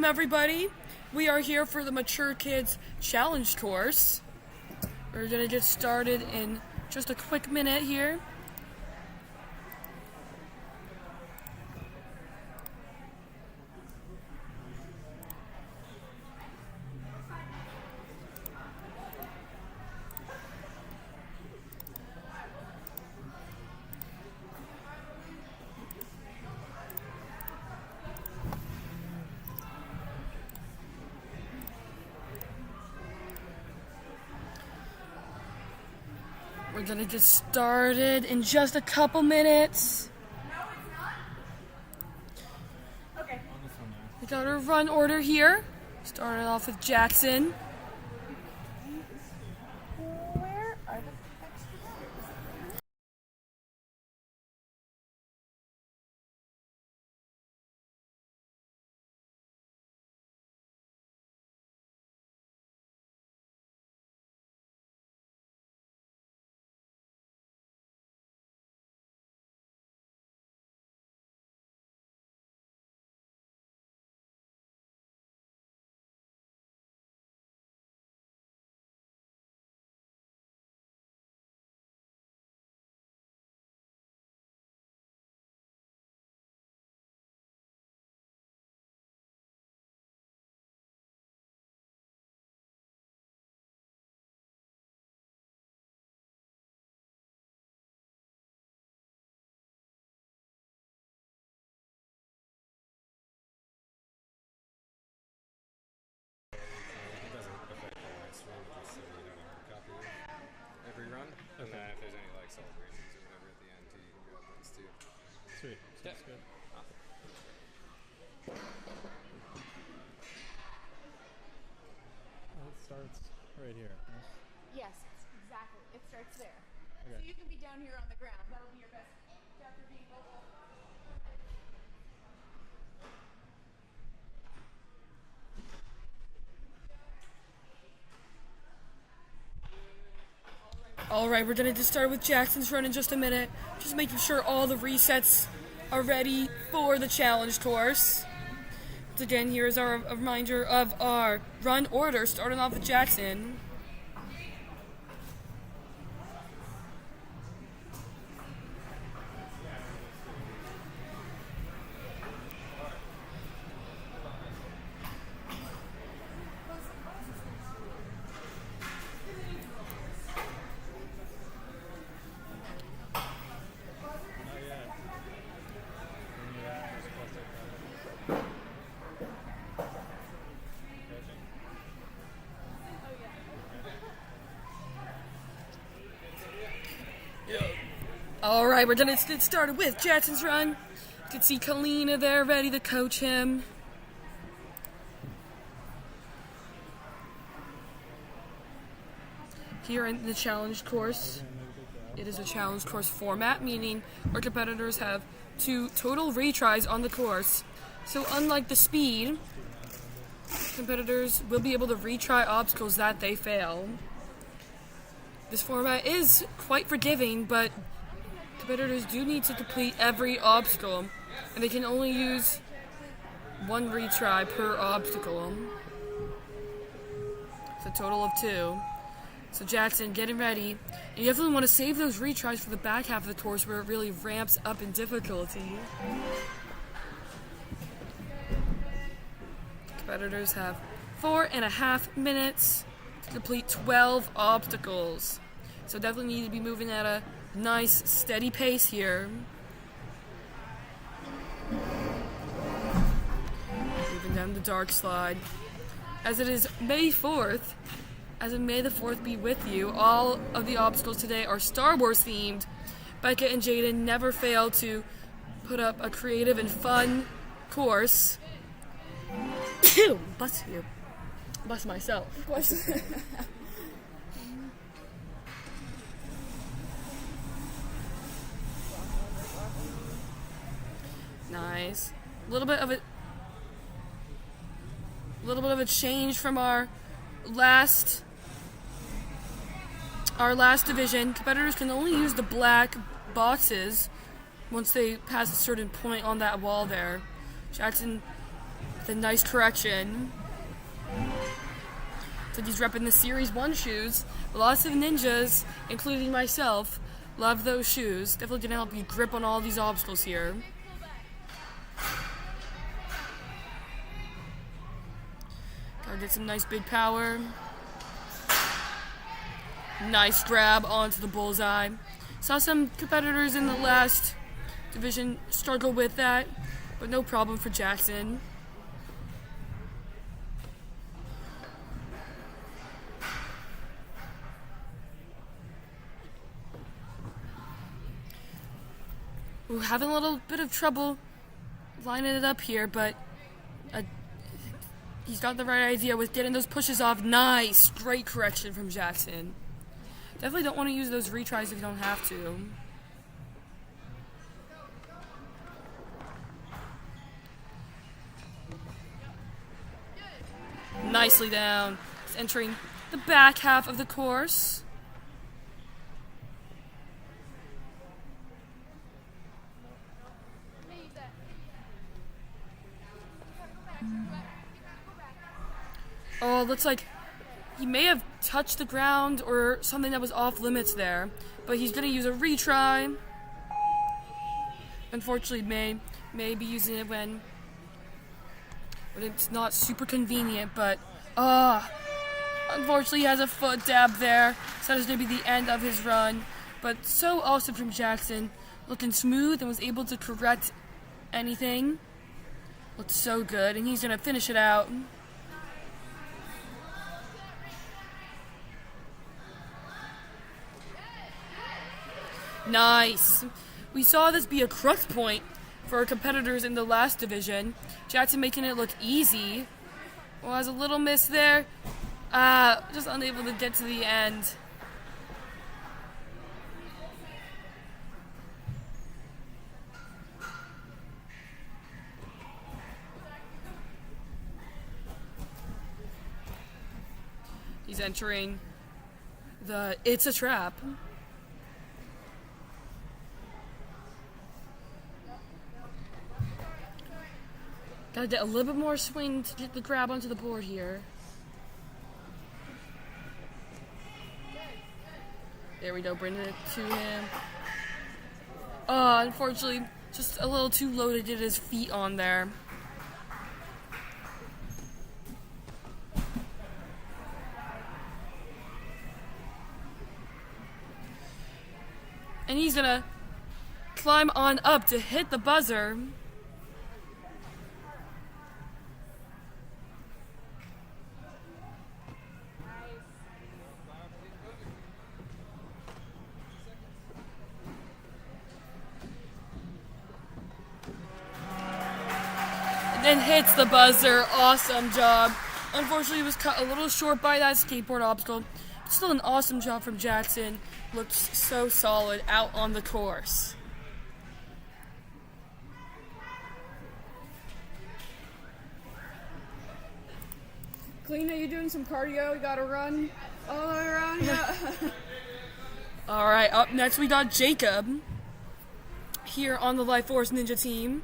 everybody. We are here for the Mature Kids Challenge course. We're going to get started in just a quick minute here. We're gonna get started in just a couple minutes. Okay. We got our run order here. Starting off with Jackson. Where are the extra? Every run, and then if there's any like celebrations or whatever at the end, you can grab those too. Sweet. That's good. It starts right here. Huh? Yes, exactly. It starts there. Okay. So you can be down here on the ground. That'll be your best chapter being local. Alright, we're gonna just start with Jackson's run in just a minute. Just making sure all the resets are ready for the challenge course. Once again, here is our reminder of our run order, starting off with Jackson. Not yet. When you're at, you're supposed to Catching. Alright, we're gonna get started with Jackson's run. You can see Kalina there ready to coach him. Here in the challenge course, it is a challenge course format, meaning our competitors have 2 total retries on the course. So unlike the speed, competitors will be able to retry obstacles that they fail. This format is quite forgiving, but competitors do need to complete every obstacle, and they can only use 1 retry per obstacle. It's a total of 2. So Jackson, getting ready. And you definitely want to save those retries for the back half of the course where it really ramps up in difficulty. Competitors have 4.5 minutes to complete 12 obstacles. So definitely need to be moving at a nice, steady pace here. Moving down the dark slide. As it is May 4th, as in May the 4th be with you, all of the obstacles today are Star Wars themed. Becca and Jaden never fail to put up a creative and fun course. Bless you. Bless myself. Nice. A little bit of a change from our last division. Competitors can only use the black boxes once they pass a certain point on that wall there. Jackson with a nice correction. So he's repping the Series 1 shoes. Lots of ninjas, including myself, love those shoes. Definitely gonna help you grip on all these obstacles here. Gotta get some nice big power. Nice grab onto the bullseye. Saw some competitors in the last division struggle with that, but no problem for Jackson. Ooh, having a little bit of trouble lining it up here, but he's got the right idea with getting those pushes off. Nice, great correction from Jackson. Definitely don't want to use those retries if you don't have to. Nicely down. He's entering the back half of the course. Oh, it looks like he may have touched the ground or something that was off limits there, but he's going to use a retry. Unfortunately, may be using it when it's not super convenient, but unfortunately he has a foot dab there, so that is going to be the end of his run. But so awesome from Jackson, looking smooth and was able to correct anything. Looked so good, and he's going to finish it out. Nice. We saw this be a crux point for our competitors in the last division. Jackson making it look easy. Was a little miss there. Just unable to get to the end. He's entering the It's a Trap. Gotta get a little bit more swing to get the grab onto the board here. There we go, bringing it to him. Unfortunately, just a little too low to get his feet on there. And he's gonna climb on up to hit the buzzer. And hits the buzzer. Awesome job. Unfortunately, he was cut a little short by that skateboard obstacle. Still an awesome job from Jackson. Looks so solid out on the course. Clean, are you doing some cardio? You gotta run all the way around? Yeah. All right, up next we got Jacob here on the Life Force Ninja team.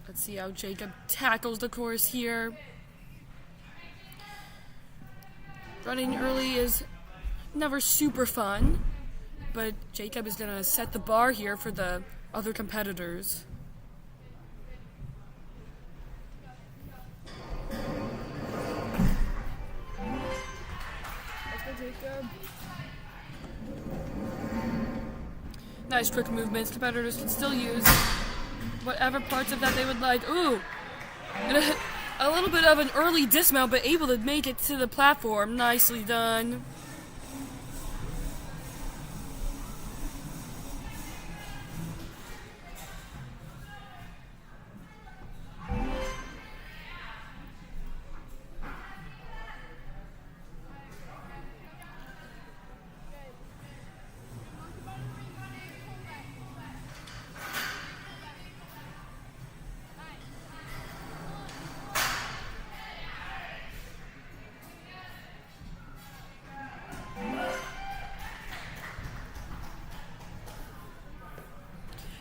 Let's see how Jacob tackles the course here. Running early is never super fun, but Jacob is going to set the bar here for the other competitors. Let's go, Jacob. Nice quick movements. Competitors can still use whatever parts of that they would like. Ooh! And a little bit of an early dismount, but able to make it to the platform. Nicely done.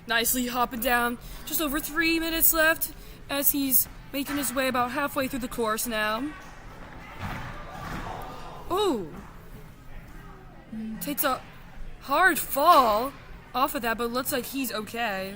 Nicely hopping down. Just over 3 minutes left as he's making his way about halfway through the course now. Ooh. Takes a hard fall off of that, but looks like he's okay.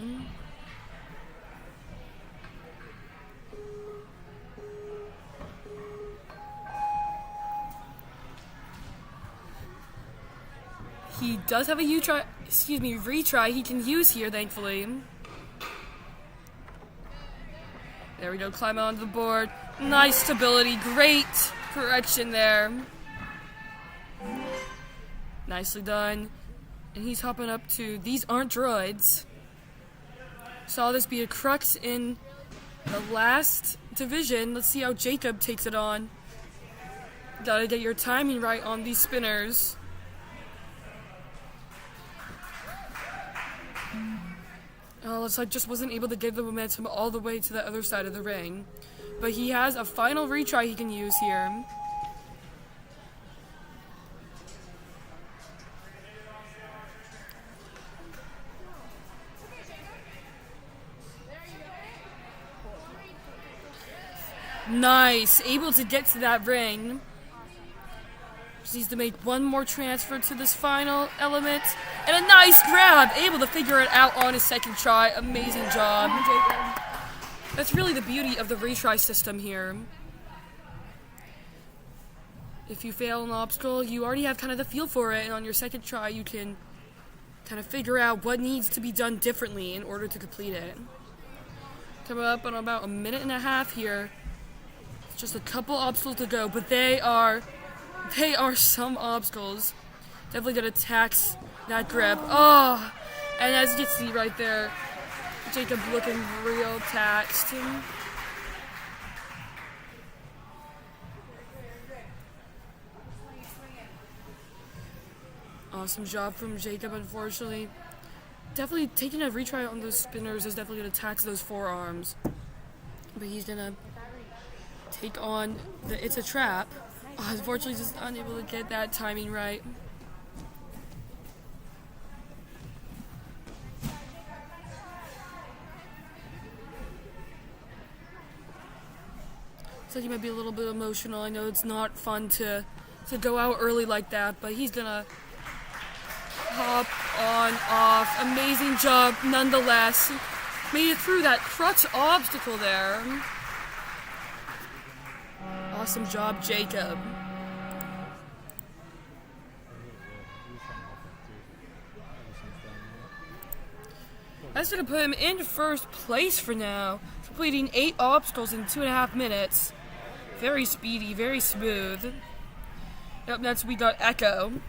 He does have a retry he can use here, thankfully. There we go, climb onto the board. Nice stability, great correction there. Nicely done. And he's hopping up to These Aren't Droids. Saw this be a crux in the last division. Let's see how Jacob takes it on. Gotta get your timing right on these spinners. Oh, looks like just wasn't able to get the momentum all the way to the other side of the ring. But he has a final retry he can use here. Nice, able to get to that ring. Just needs to make one more transfer to this final element. And a nice grab, able to figure it out on his second try. Amazing job. That's really the beauty of the retry system here. If you fail an obstacle, you already have kind of the feel for it, and on your second try you can kind of figure out what needs to be done differently in order to complete it. Coming up on about a minute and a half here. Just a couple obstacles to go, but they are some obstacles. Definitely gonna tax that grip. Oh, and as you can see right there, Jacob looking real taxed. Awesome job from Jacob, unfortunately. Definitely taking a retry on those spinners is definitely gonna tax those forearms. But he's gonna take on the It's a Trap. Oh, unfortunately, just unable to get that timing right. Looks like he might be a little bit emotional. I know it's not fun to go out early like that, but he's gonna hop on, off. Amazing job, nonetheless. Made it through that crutch obstacle there. Awesome job, Jacob. That's going to put him in first place for now, completing 8 obstacles in 2.5 minutes. Very speedy, very smooth. Up next, we got Ekko.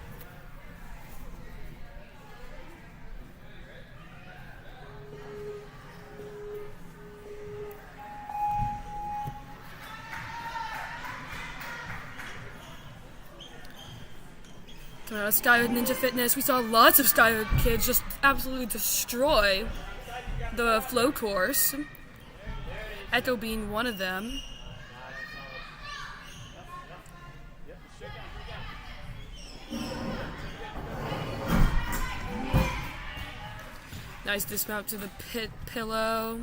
Skyhook Ninja Fitness. We saw lots of Skyhook kids just absolutely destroy the flow course. Ekko being one of them. Nice dismount to the pit pillow.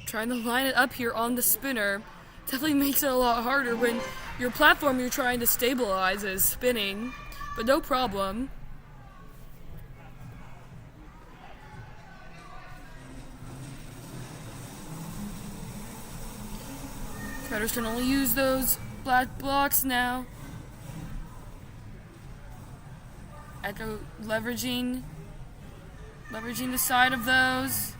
Trying to line it up here on the spinner definitely makes it a lot harder when your platform you're trying to stabilize is spinning, but no problem. Riders can only use those black blocks now. Ekko leveraging the side of those.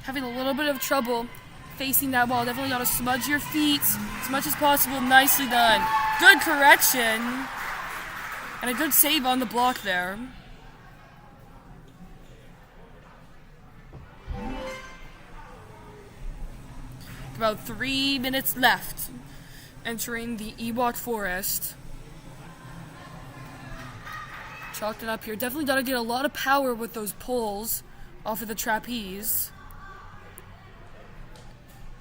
Having a little bit of trouble facing that wall. Definitely got to smudge your feet as much as possible. Nicely done. Good correction. And a good save on the block there. About 3 minutes left. Entering the Ewok Forest. Chalked it up here. Definitely got to get a lot of power with those poles off of the trapeze.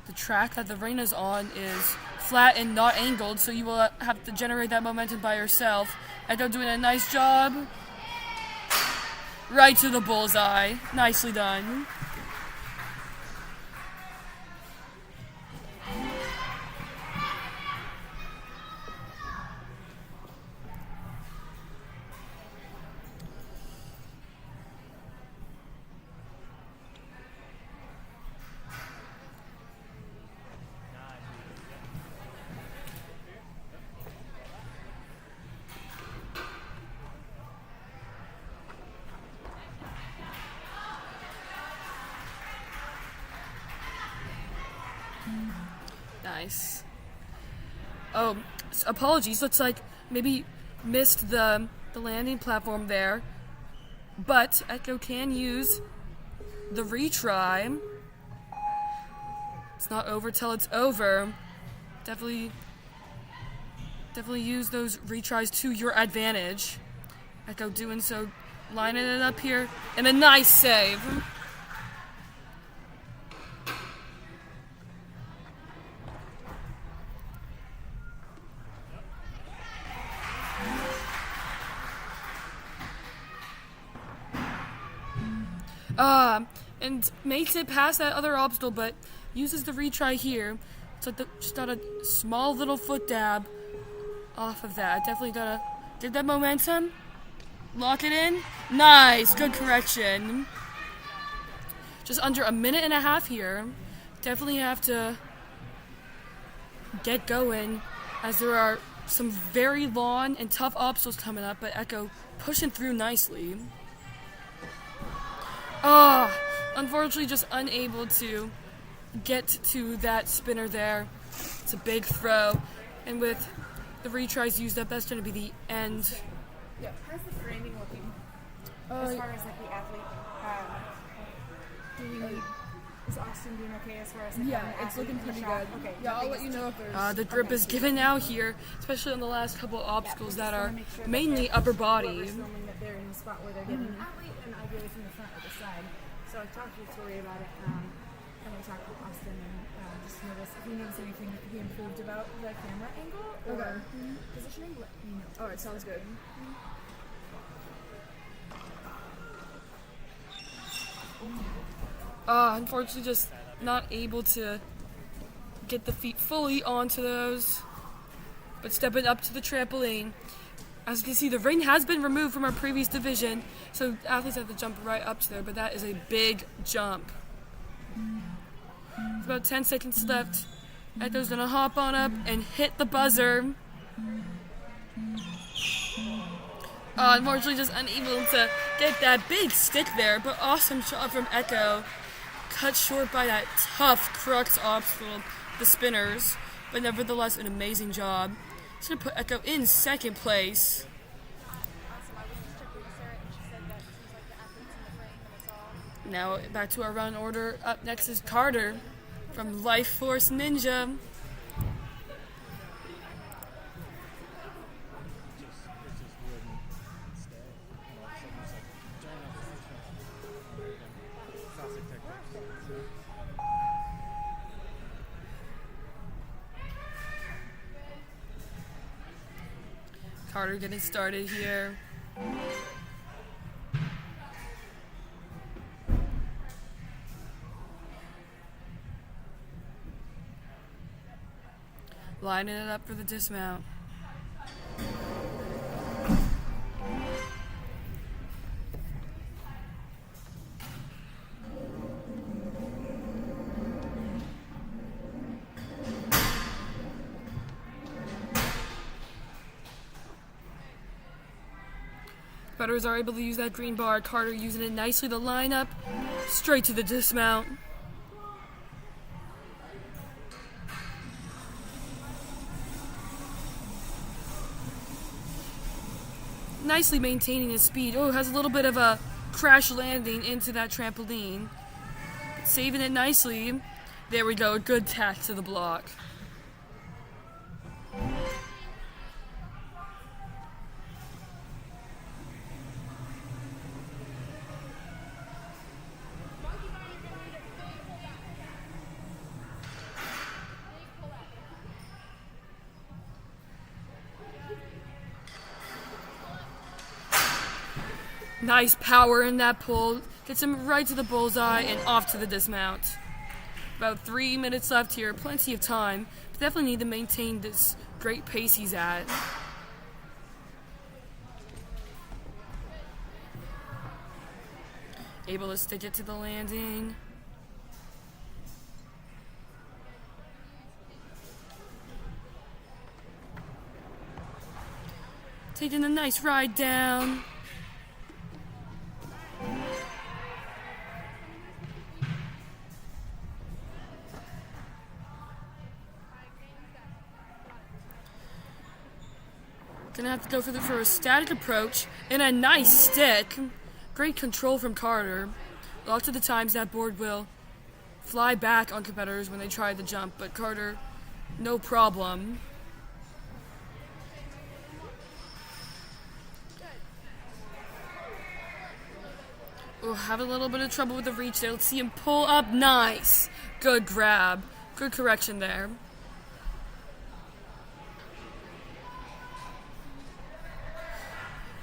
The track that the ring is on is flat and not angled, so you will have to generate that momentum by yourself. Ekko doing a nice job. Right to the bullseye. Nicely done. Nice. Oh, apologies. Looks like maybe missed the landing platform there. But Ekko can use the retry. It's not over till it's over. Definitely use those retries to your advantage. Ekko doing so, lining it up here, and a nice save. And makes it past that other obstacle, but uses the retry here. It's like just got a small little foot dab off of that. Definitely gotta get that momentum. Lock it in. Nice, good correction. Just under a minute and a half here. Definitely have to get going, as there are some very long and tough obstacles coming up, but Ekko pushing through nicely. Unfortunately just unable to get to that spinner there. It's a big throw, and with the retries used up, that's going to be the end. Yeah. How's the framing looking? As far as like the athlete, is Austin doing okay as far as like Yeah, it's looking pretty good. Okay. Yeah, I'll let you know if there's... The grip is given out here, especially on the last couple obstacles that are mainly upper body. Filming that they're in the spot where they're getting an athlete and ideally from the front or the side. So I talked to Tori about it, and I talked with Austin and just noticed if you notice anything that could be improved about the camera angle or positioning, let me know. Alright, sounds good. Unfortunately just not able to get the feet fully onto those, but stepping up to the trampoline. As you can see, the ring has been removed from our previous division, so athletes have to jump right up to there, but that is a big jump. It's about 10 seconds left. Ekko's gonna hop on up and hit the buzzer. Unfortunately just unable to get that big stick there, but awesome shot from Ekko. Cut short by that tough crux obstacle, the spinners, but nevertheless an amazing job. It's going to put Ekko in second place. Awesome. I was just checking with Sarah and she said that it seems like the athletes in the frame and it's all... Now back to our run order. Up next is Carter from Life Force Ninja. Carter getting started here. Lining it up for the dismount. Competitors are able to use that green bar. Carter using it nicely to line up straight to the dismount. Nicely maintaining his speed. Oh, has a little bit of a crash landing into that trampoline. Saving it nicely. There we go, a good tack to the block. Nice power in that pull. Gets him right to the bullseye and off to the dismount. About 3 minutes left here. Plenty of time. But definitely need to maintain this great pace he's at. Able to stick it to the landing. Taking a nice ride down. Gonna have to go for a static approach and a nice stick. Great control from Carter. Lots of the times that board will fly back on competitors when they try the jump, but Carter, no problem. Oh, have a little bit of trouble with the reach there. Let's see him pull up. Nice. Good grab. Good correction there.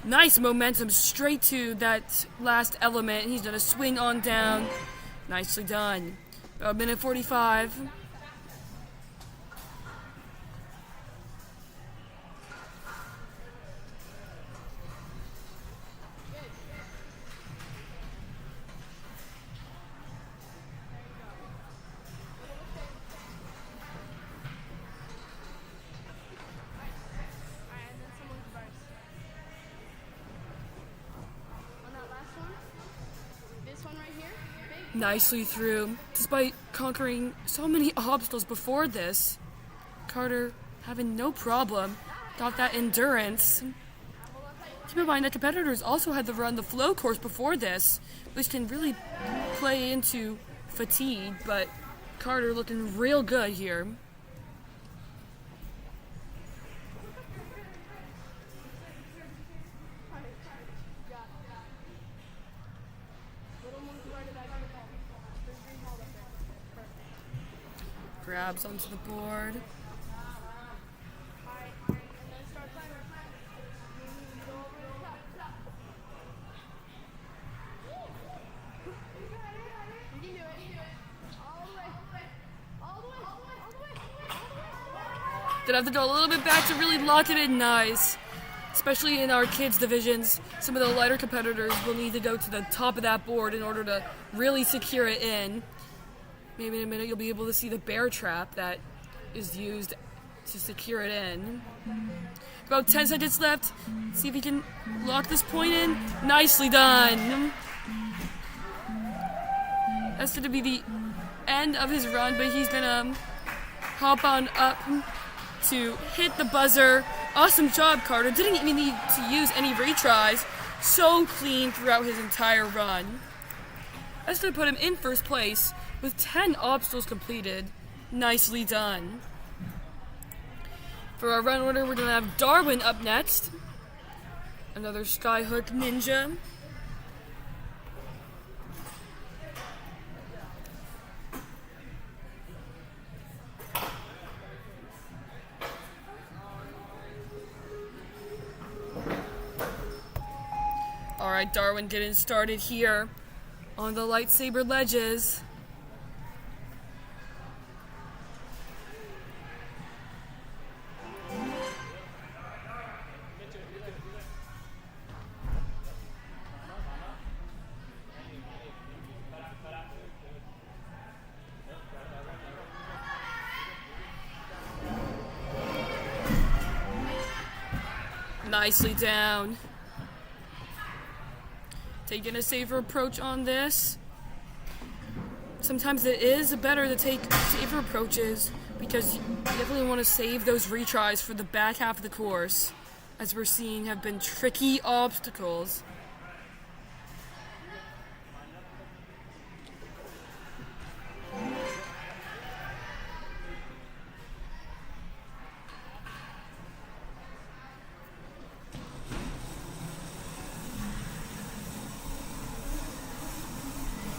Nice momentum straight to that last element. He's gonna swing on down. Nicely done. About a minute 45. Nicely through. Despite conquering so many obstacles before this, Carter having no problem. Got that endurance. Keep in mind that competitors also had to run the flow course before this, which can really play into fatigue, but Carter looking real good here. Grabs onto the board. Gonna have to go a little bit back to really lock it in nice. Especially in our kids divisions, some of the lighter competitors will need to go to the top of that board in order to really secure it in. Maybe in a minute you'll be able to see the bear trap that is used to secure it in. About 10 seconds left. See if he can lock this point in. Nicely done. That's going to be the end of his run, but he's going to hop on up to hit the buzzer. Awesome job, Carter. Didn't even need to use any retries. So clean throughout his entire run. That's going to put him in first place with 10 obstacles completed. Nicely done. For our run order, we're going to have Darwin up next. Another skyhook ninja. Alright, Darwin getting started here on the lightsaber ledges. Nicely down. Taking a safer approach on this. Sometimes it is better to take safer approaches because you definitely want to save those retries for the back half of the course, as we're seeing have been tricky obstacles.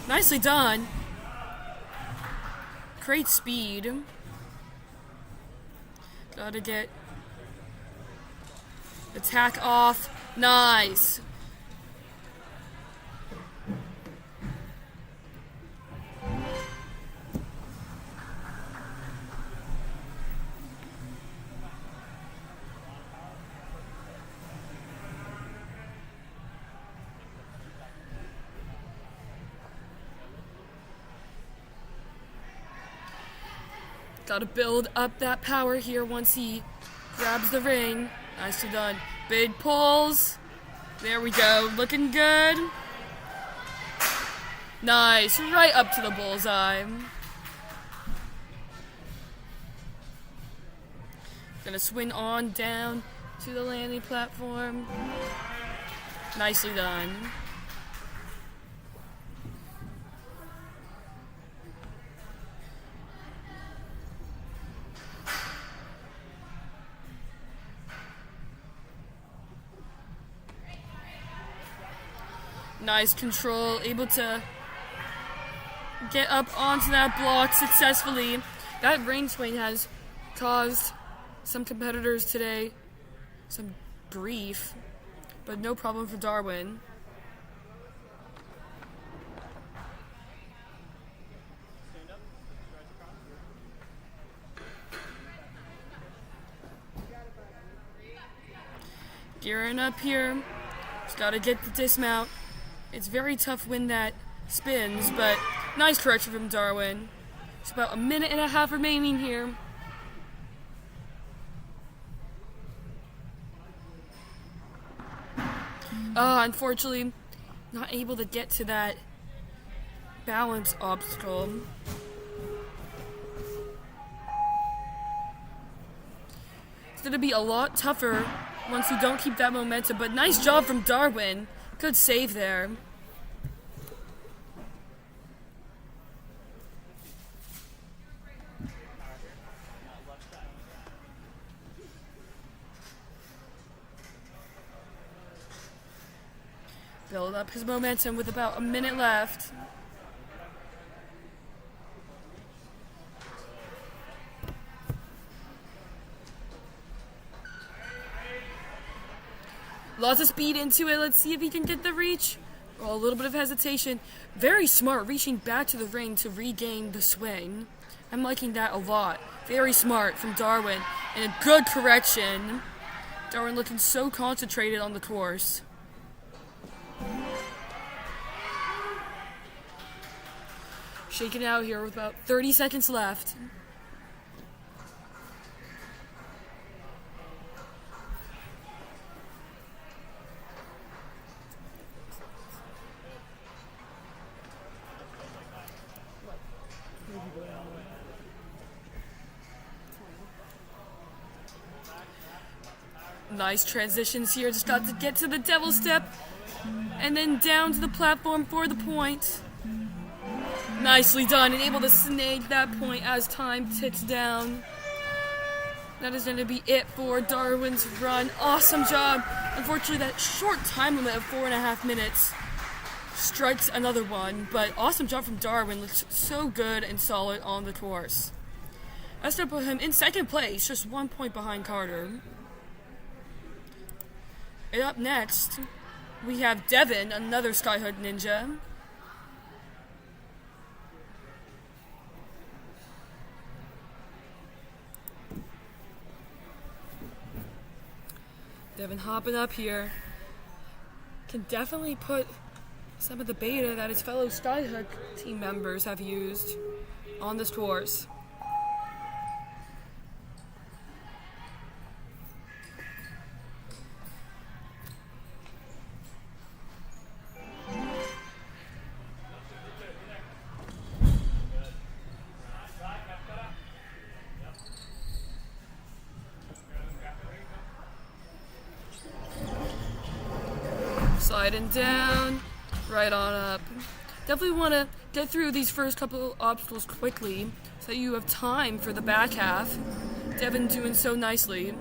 Nicely done. Great speed. Gotta get attack off. Nice. Gotta build up that power here once he grabs the ring. Nicely done. Big pulls. There we go. Looking good. Nice. Right up to the bullseye. Gonna swing on down to the landing platform. Nicely done. Nice control, able to get up onto that block successfully. That ring swing has caused some competitors today some grief, but no problem for Darwin. Gearing up here. Just gotta get the dismount. It's very tough when that spins, but nice correction from Darwin. It's about a minute and a half remaining here. Unfortunately, not able to get to that balance obstacle. It's going to be a lot tougher once you don't keep that momentum, but nice job from Darwin. Good save there. Build up his momentum with about a minute left. Lots of speed into it. Let's see if he can get the reach. Oh, a little bit of hesitation. Very smart, reaching back to the ring to regain the swing. I'm liking that a lot. Very smart from Darwin. And a good correction. Darwin looking so concentrated on the course. Shaking out here with about 30 seconds left. Nice transitions here. Just got to get to the devil step and then down to the platform for the point. Nicely done and able to snag that point as time ticks down. That is going to be it for Darwin's run. Awesome job. Unfortunately, that short time limit of 4.5 minutes strikes another one, but awesome job from Darwin. Looks so good and solid on the course. That's going to put him in second place, just 1 point behind Carter. And up next, we have Devon, another Skyhook Ninja. Devon hopping up here. Can definitely put some of the beta that his fellow Skyhook team members have used on this course. Sliding down, right on up. Definitely want to get through these first couple obstacles quickly so that you have time for the back half. Devon doing so nicely.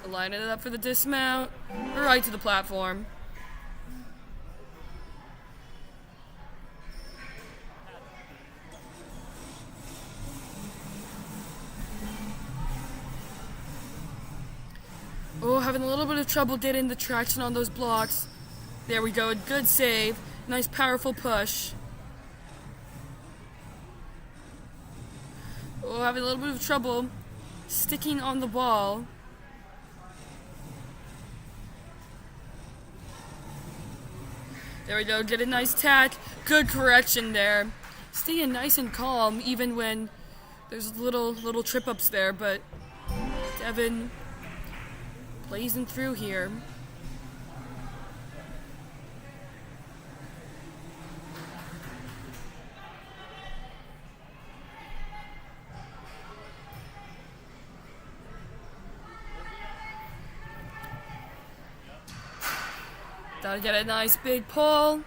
Lining it up for the dismount, right to the platform. Oh, having a little bit of trouble getting the traction on those blocks. There we go, a good save. Nice powerful push. Oh, having a little bit of trouble sticking on the ball. There we go, get a nice tack. Good correction there. Staying nice and calm even when there's little trip-ups there, but Devon blazing through here. Gotta get a nice big pull.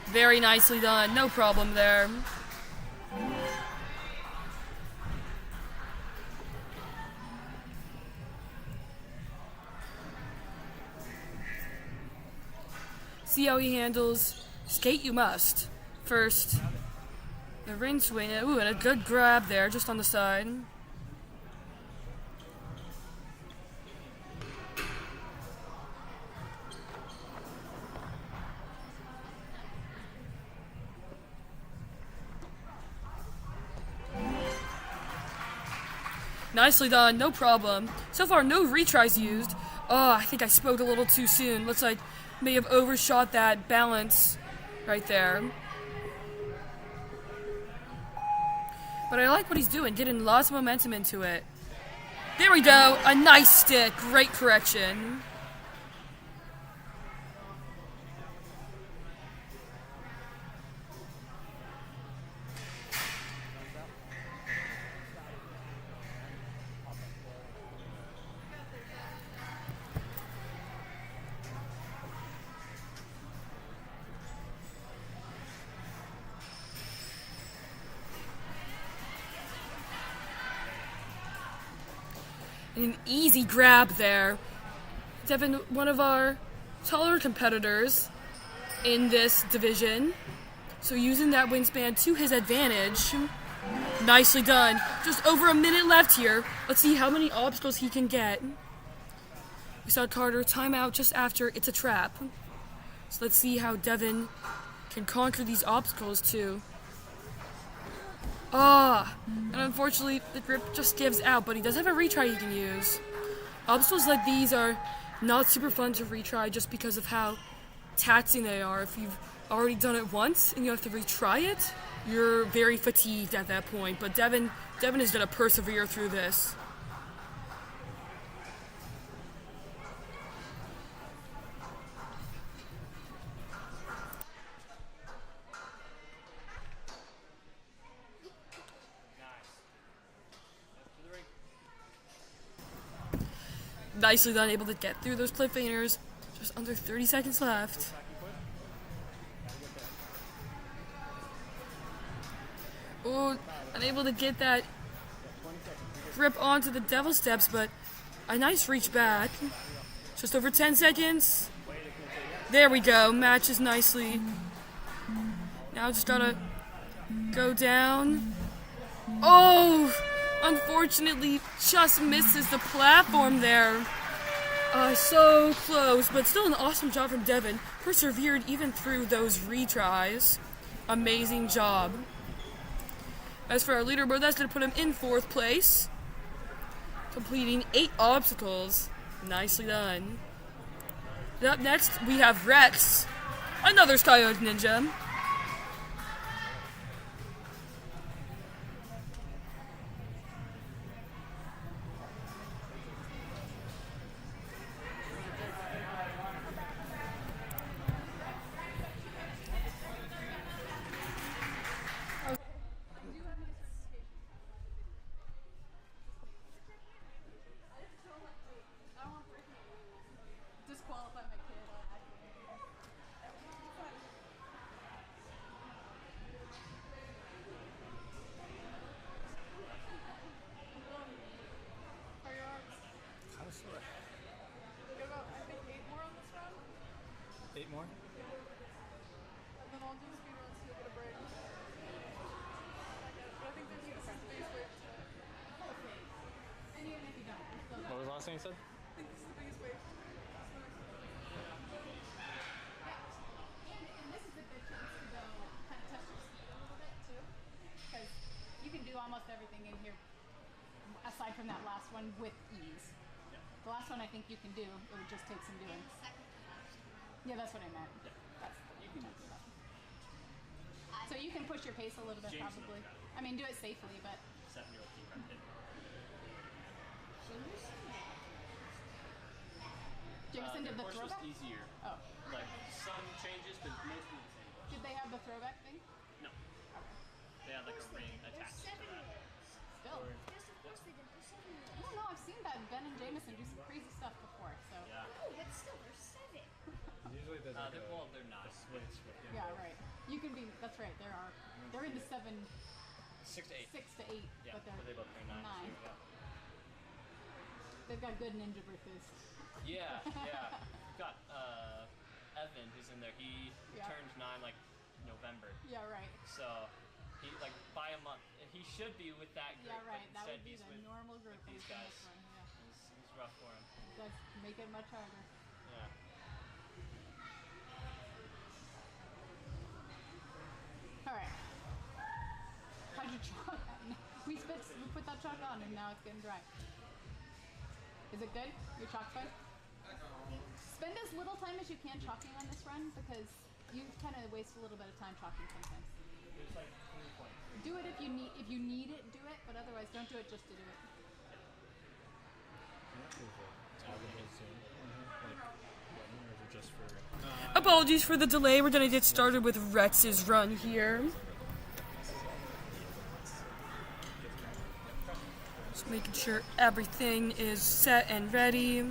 Very nicely done, no problem there. See how he handles. Skate you must. First, the ring swing. Ooh, and a good grab there, just on the side. Nicely done, no problem. So far, no retries used. Oh, I think I spoke a little too soon. Looks like may have overshot that balance right there. But I like what he's doing, getting lots of momentum into it. There we go, a nice stick, great correction. An easy grab there. Devon, one of our taller competitors in this division. So using that wingspan to his advantage. Nicely done. Just over a minute left here. Let's see how many obstacles he can get. We saw Carter time out just after it's a trap. So let's see how Devon can conquer these obstacles too. And unfortunately the grip just gives out, but he does have a retry he can use. Obstacles like these are not super fun to retry just because of how taxing they are. If you've already done it once and you have to retry it, you're very fatigued at that point. But Devon is going to persevere through this. Nicely done, able to get through those cliffhangers. Just under 30 seconds left. Oh, unable to get that grip onto the devil steps, but a nice reach back. Just over 10 seconds. There we go, matches nicely. Now just gotta go down. Oh! Unfortunately, just misses the platform there. So close, but still an awesome job from Devon. Persevered even through those retries. Amazing job. As for our leaderboard, that's going to put him in 4th place. Completing 8 obstacles. Nicely done. Up next, we have Rex. Another Skyhook Ninja. Last thing you said? You can do almost everything in here aside from that last one with ease. The last one I think you can do, it would just take some doing. Yeah, that's what I meant. Yeah. That's You can do that. so you can push your pace a little bit, James probably. knows that. I mean, do it safely, but 7-year-old keep right there. Jameson did the course was throwback. easier. Oh, Like some changes, but mostly the same. did they have the throwback thing? No. They had like a ring attached to that. Still. Yes, of course they did. They're 7 years. I don't know. I've seen that Ben and Jameson do some crazy stuff before. So Yeah. Oh, but still, they're 7. Usually there's like They're not. switch with yeah, right. You can be. That's right. They're in the 7, 6 to 8. 6 to 8, Yeah, but they're they both turn 9. 9. So, They've got good ninja birthdays. yeah. Yeah. We've got Evan who's in there. He Yeah. turned 9 like November. Yeah, right. So he like by a month. He should be with that group. Yeah, right. But That instead would be he's the with normal group. with these who's in guys. this one. Yeah. It's rough for him. It does make it much harder. Yeah. All right. How'd you chalk? We put that chalk on, and now it's getting dry. Is it good? Your chalk's fine? Spend as little time as you can chalking on this run because you kind of waste a little bit of time chalking sometimes. There's like 3 points. Do it if you need it, do it, but otherwise don't do it just to do it. Apologies for the delay. We're gonna get started with Rex's run here. Just making sure everything is set and ready.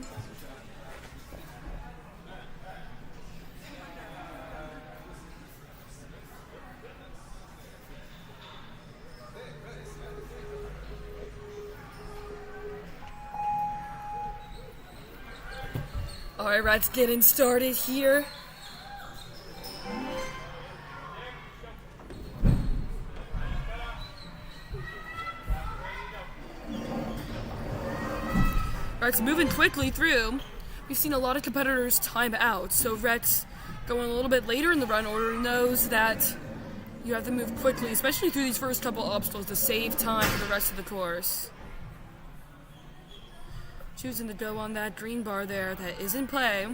Alright, Rex getting started here. Rex moving quickly through. We've seen a lot of competitors time out, so Rex going a little bit later in the run order knows that you have to move quickly, especially through these first couple obstacles to save time for the rest of the course. Choosing to go on that green bar there that is in play.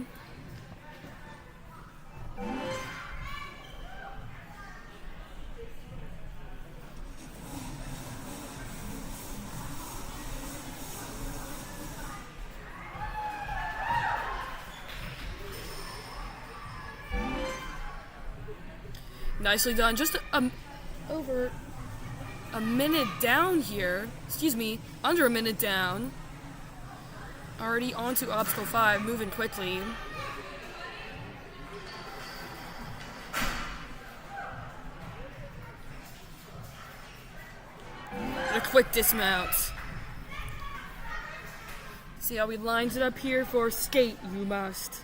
Nicely done. Just over a minute down here. Excuse me, under a minute down. Already onto obstacle 5, moving quickly. A quick dismount. See how he lines it up here for skate, you must.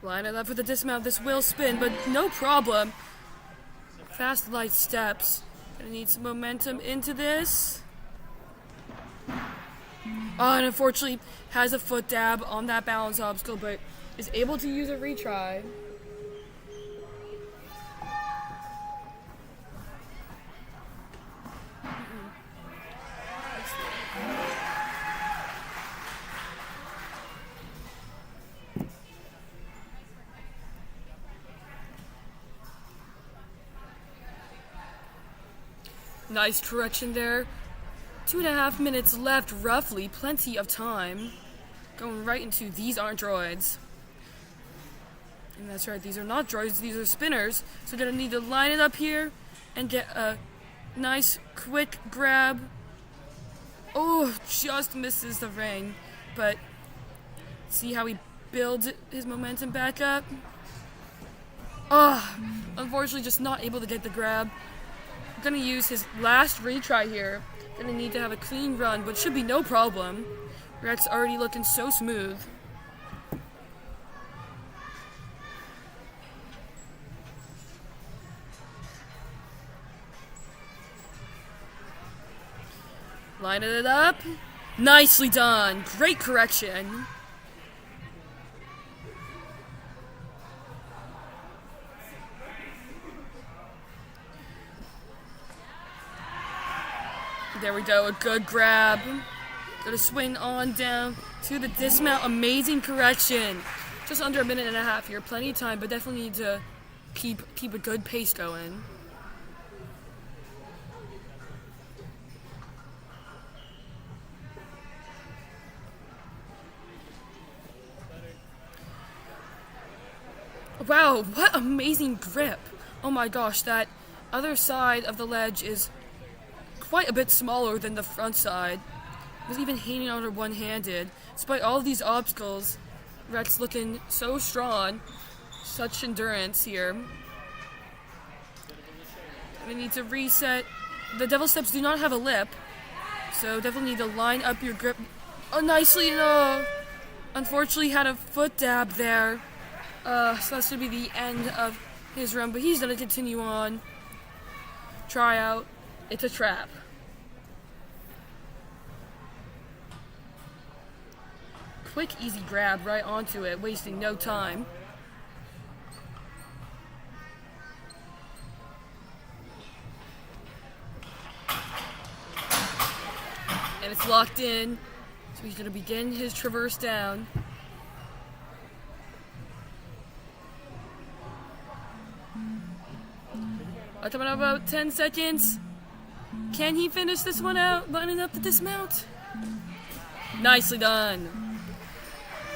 Line it up for the dismount. This will spin, but no problem. Fast, light steps. Gonna need some momentum into this. Oh, and unfortunately has a foot dab on that balance obstacle, but is able to use a retry. Nice correction there. 2.5 minutes left, roughly. Plenty of time. Going right into these aren't droids. And that's right, these are not droids, these are spinners. So we're gonna need to line it up here and get a nice quick grab. Oh, just misses the ring. But see how he builds his momentum back up? Oh, unfortunately just not able to get the grab. Gonna use his last retry here. Gonna need to have a clean run, but should be no problem. Rex already looking so smooth. Lining it up. Nicely done. Great correction. There we go, a good grab. Gonna swing on down to the dismount. Amazing correction. Just under a minute and a half here. Plenty of time, but definitely need to keep a good pace going. Wow, what amazing grip. Oh my gosh, that other side of the ledge is quite a bit smaller than the front side. Was even hanging on her one-handed. Despite all of these obstacles, Rhett's looking so strong. Such endurance here. We need to reset. The devil steps do not have a lip, so definitely need to line up your grip. Oh, nicely. Unfortunately, had a foot dab there. So that's going to be the end of his run, but he's going to continue on. Try out. It's a trap. Quick, easy grab right onto it, wasting no time. And it's locked in, so he's going to begin his traverse down. Coming up about 10 seconds. Can he finish this one out, lining up the dismount? Nicely done.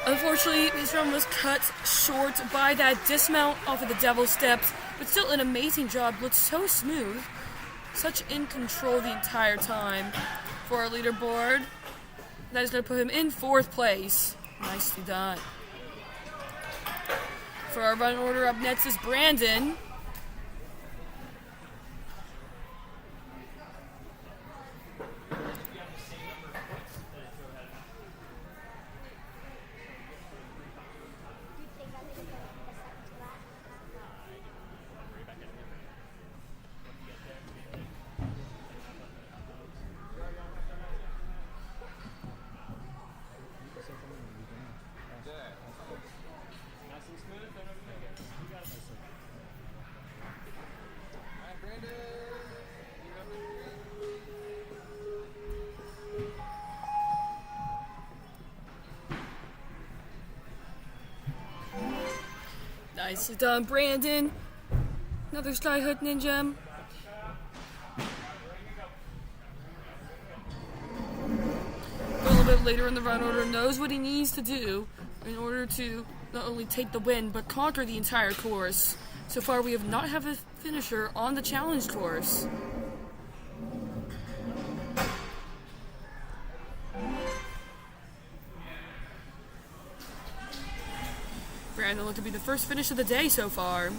Unfortunately, his run was cut short by that dismount off of the devil steps, but still an amazing job. Looked so smooth, such in control the entire time for our leaderboard. That is going to put him in 4th place. Nicely done. For our run order, up next is Brandon. Nicely done, Brandon. Another Skyhook Ninja. A little bit later in the run order, knows what he needs to do in order to not only take the win, but conquer the entire course. So far, we have not had a finisher on the challenge course. Brandon looked to be the first finish of the day so far.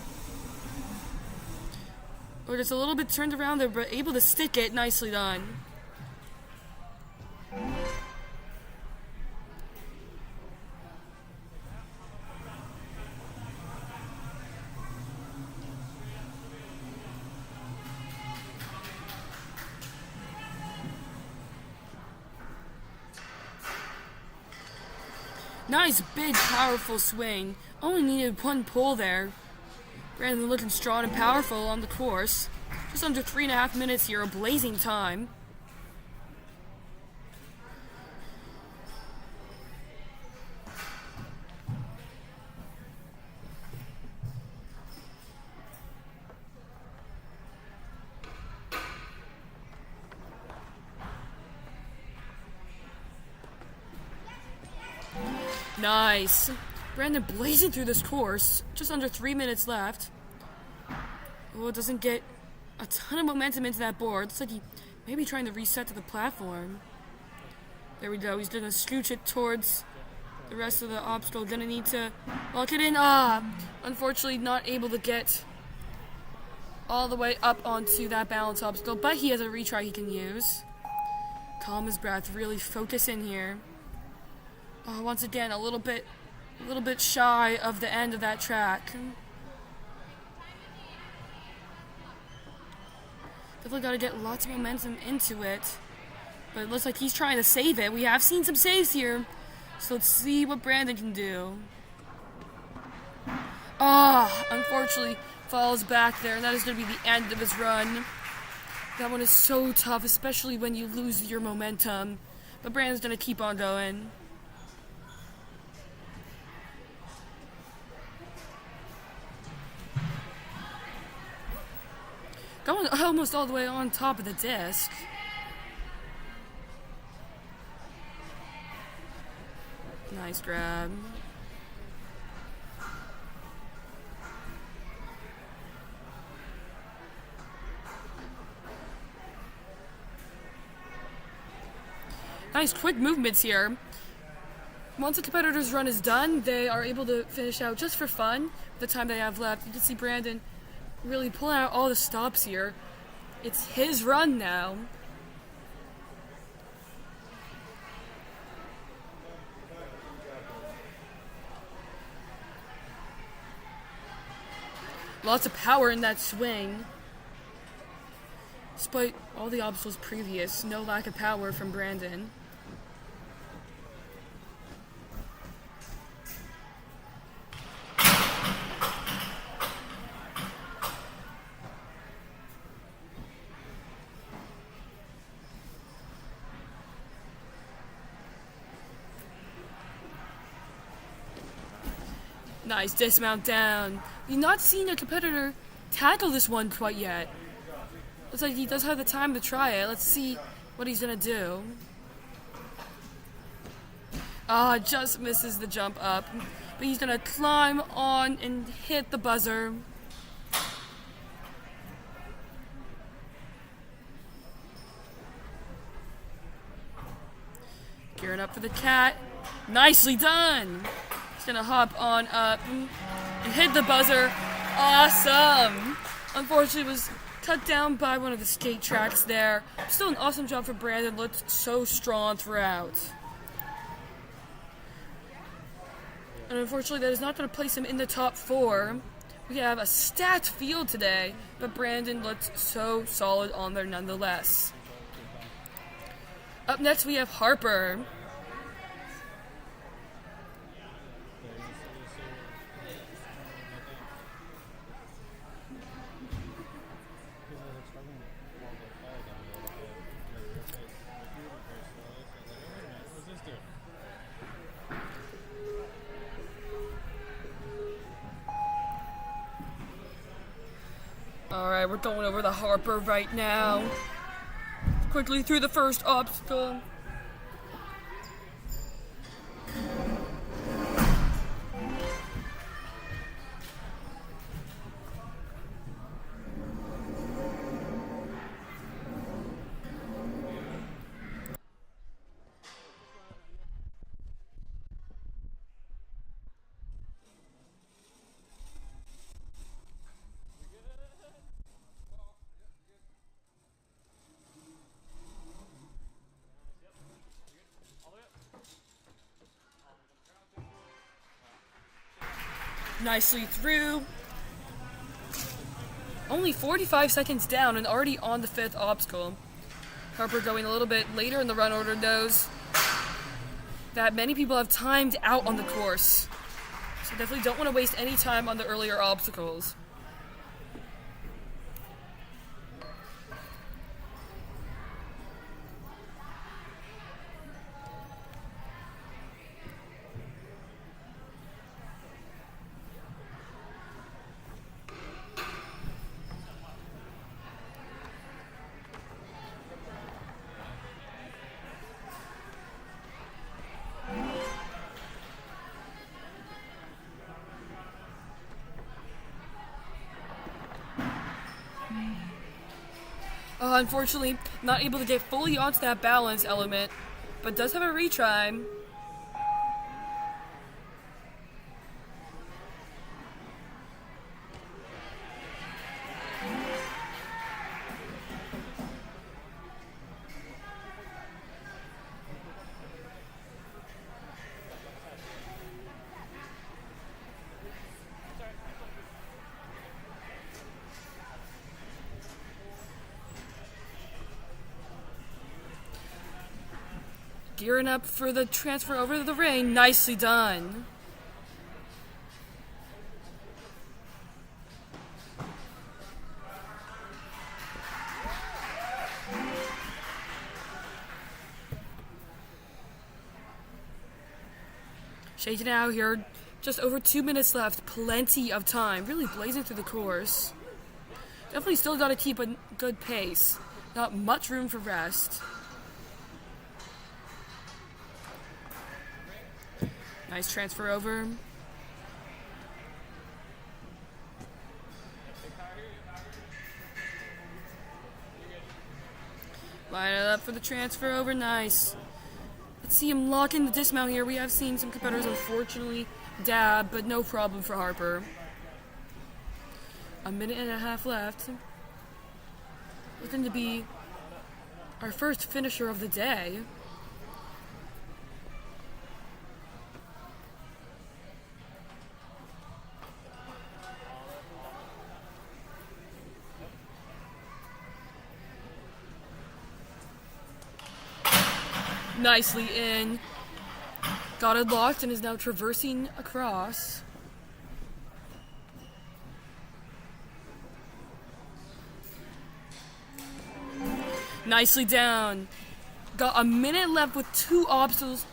Or just a little bit turned around there, but able to stick it. Nicely done. Nice, big, powerful swing. Only needed one pull there. Brandon looking strong and powerful on the course. Just under 3.5 minutes here, a blazing time. Nice. Brandon blazing through this course. Just under 3 minutes left. Oh, it doesn't get a ton of momentum into that board. Looks like he may be trying to reset to the platform. There we go. He's going to scooch it towards the rest of the obstacle. Going to need to lock it in. Unfortunately not able to get all the way up onto that balance obstacle. But he has a retry he can use. Calm his breath. Really focus in here. Oh, once again, a little bit shy of the end of that track. Definitely got to get lots of momentum into it. But it looks like he's trying to save it. We have seen some saves here. So let's see what Brandon can do. Unfortunately, falls back there. And that is going to be the end of his run. That one is so tough, especially when you lose your momentum. But Brandon's gonna keep on going. Going almost all the way on top of the disc. Nice grab. Nice quick movements here. Once the competitor's run is done, they are able to finish out just for fun. The time they have left, you can see Brandon really pulling out all the stops here. It's his run now. Lots of power in that swing. Despite all the obstacles previous, no lack of power from Brandon. Nice dismount down. You've not seen a competitor tackle this one quite yet. Looks like he does have the time to try it. Let's see what he's gonna do. Ah, just misses the jump up. But he's gonna climb on and hit the buzzer. Gearing up for the cat. Nicely done! Gonna hop on up and hit the buzzer. Awesome! Unfortunately, it was cut down by one of the skate tracks there. Still an awesome job for Brandon. Looked so strong throughout. And unfortunately, that is not going to place him in the top 4. We have a stacked field today, but Brandon looked so solid on there nonetheless. Up next, we have Harper. Alright, we're going over the Harper right now. Quickly through the first obstacle. Nicely through. Only 45 seconds down and already on the 5th obstacle. Harper going a little bit later in the run order knows that many people have timed out on the course. So definitely don't want to waste any time on the earlier obstacles. Unfortunately, not able to get fully onto that balance element, but does have a retry. Gearing up for the transfer over to the ring. Nicely done. Shaking out here. Just over 2 minutes left. Plenty of time. Really blazing through the course. Definitely still got to keep a good pace. Not much room for rest. Nice transfer over. Line it up for the transfer over. Nice. Let's see him lock in the dismount here. We have seen some competitors unfortunately dab, but no problem for Harper. A minute and a half left. Looking to be our first finisher of the day. Nicely in. Got it locked and is now traversing across. Nicely down. Got a minute left with two obstacles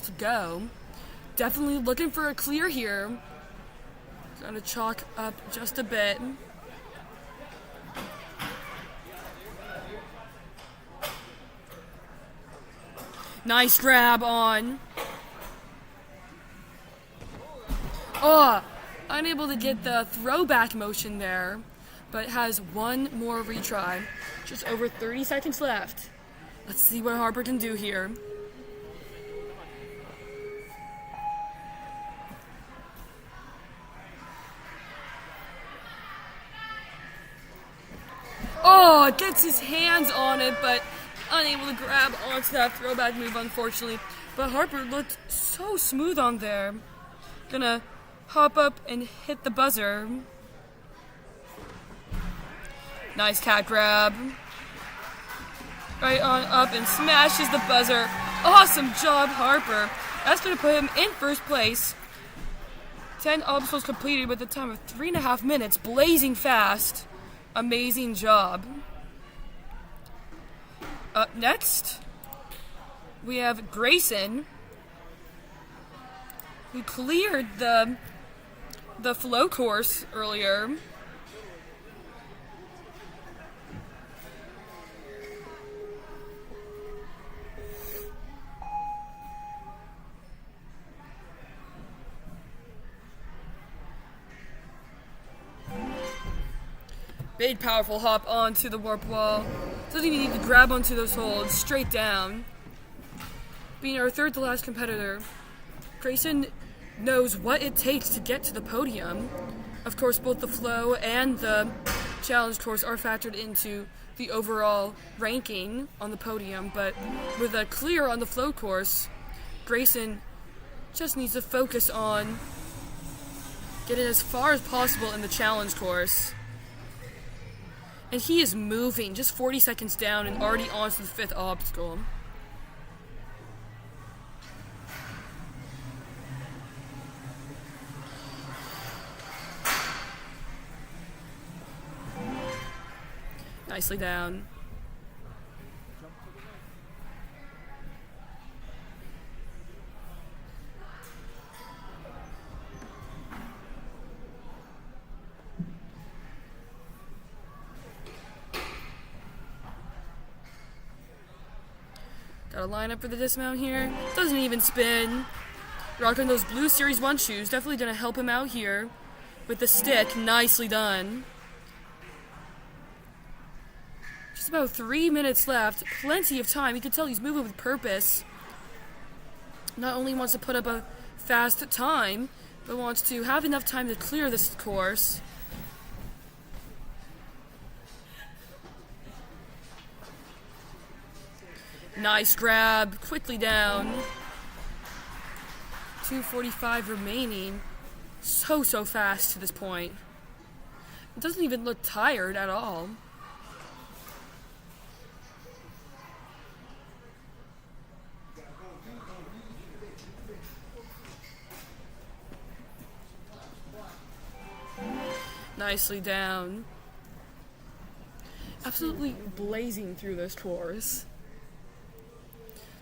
to go. Definitely looking for a clear here. Gonna chalk up just a bit. Nice grab on. Oh, unable to get the throwback motion there, but has one more retry. Just over 30 seconds left. Let's see what Harper can do here. Oh, gets his hands on it, but unable to grab onto that throwback move, unfortunately. But Harper looked so smooth on there. Gonna hop up and hit the buzzer. Nice cat grab. Right on up and smashes the buzzer. Awesome job, Harper. That's gonna put him in first place. 10 obstacles completed with a time of 3.5 minutes. Blazing fast. Amazing job. Up next, we have Grayson, who cleared the flow course earlier. Big powerful hop onto the warp wall. Doesn't even need to grab onto those holds. Straight down. Being our third to last competitor, Grayson knows what it takes to get to the podium. Of course, both the flow and the challenge course are factored into the overall ranking on the podium, but with a clear on the flow course, Grayson just needs to focus on getting as far as possible in the challenge course. And he is moving, just 40 seconds down and already on to the 5th obstacle. Nicely down. Got a line up for the dismount here. Doesn't even spin. Rocking those blue Series 1 shoes. Definitely gonna help him out here with the stick. Nicely done. Just about 3 minutes left. Plenty of time. You can tell he's moving with purpose. Not only wants to put up a fast time, but wants to have enough time to clear this course. Nice grab, quickly down. 2:45 remaining. So fast to this point. It doesn't even look tired at all. Nicely down. Absolutely blazing through this course.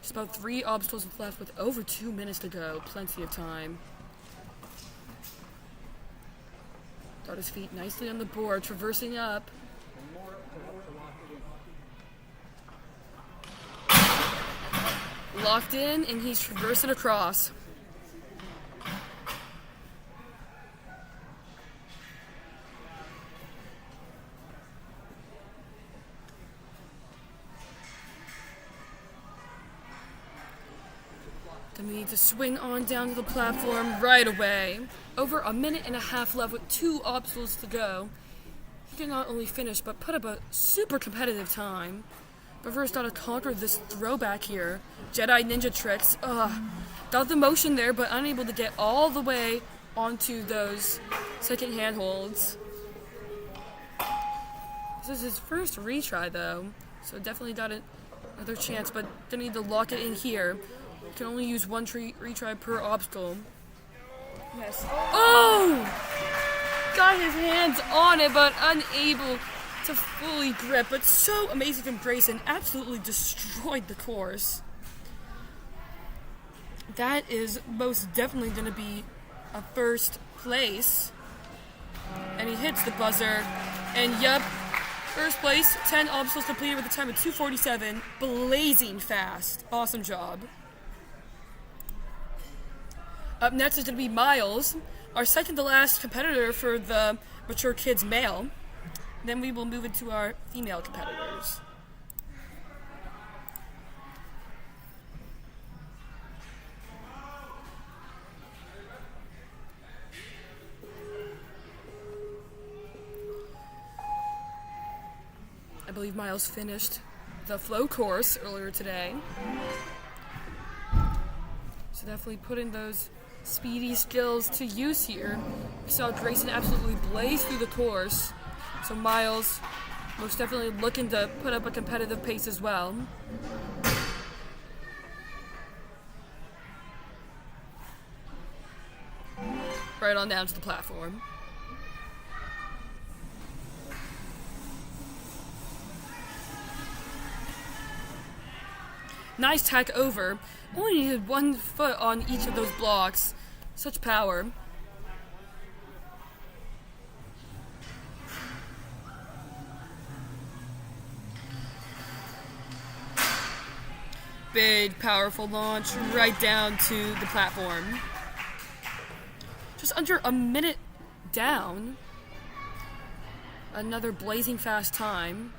Just about 3 obstacles left with over 2 minutes to go. Plenty of time. Got his feet nicely on the board, traversing up. Locked in, and he's traversing across. Then we need to swing on down to the platform right away. Over a minute and a half left with 2 obstacles to go. He can not only finish, but put up a super competitive time. But first, gotta conquer this throwback here. Jedi ninja tricks. Got the motion there, but unable to get all the way onto those second handholds. This is his first retry, though. So definitely got another chance, but gonna need to lock it in here. Can only use 1 retry per obstacle. Yes. Oh! Got his hands on it, but unable to fully grip. But so amazing from Grayson. Absolutely destroyed the course. That is most definitely going to be a first place. And he hits the buzzer. And yep, first place, 10 obstacles completed with a time of 2:47. Blazing fast. Awesome job. Up next is going to be Miles, our second to last competitor for the Mature Kids male. Then we will move into our female competitors. I believe Miles finished the flow course earlier today. So definitely putting those speedy skills to use here. We saw Grayson absolutely blaze through the course. So Miles most definitely looking to put up a competitive pace as well. Right on down to the platform. Nice tack over. Only needed 1 foot on each of those blocks. Such power. Big, powerful launch right down to the platform. Just under a minute down. Another blazing fast time.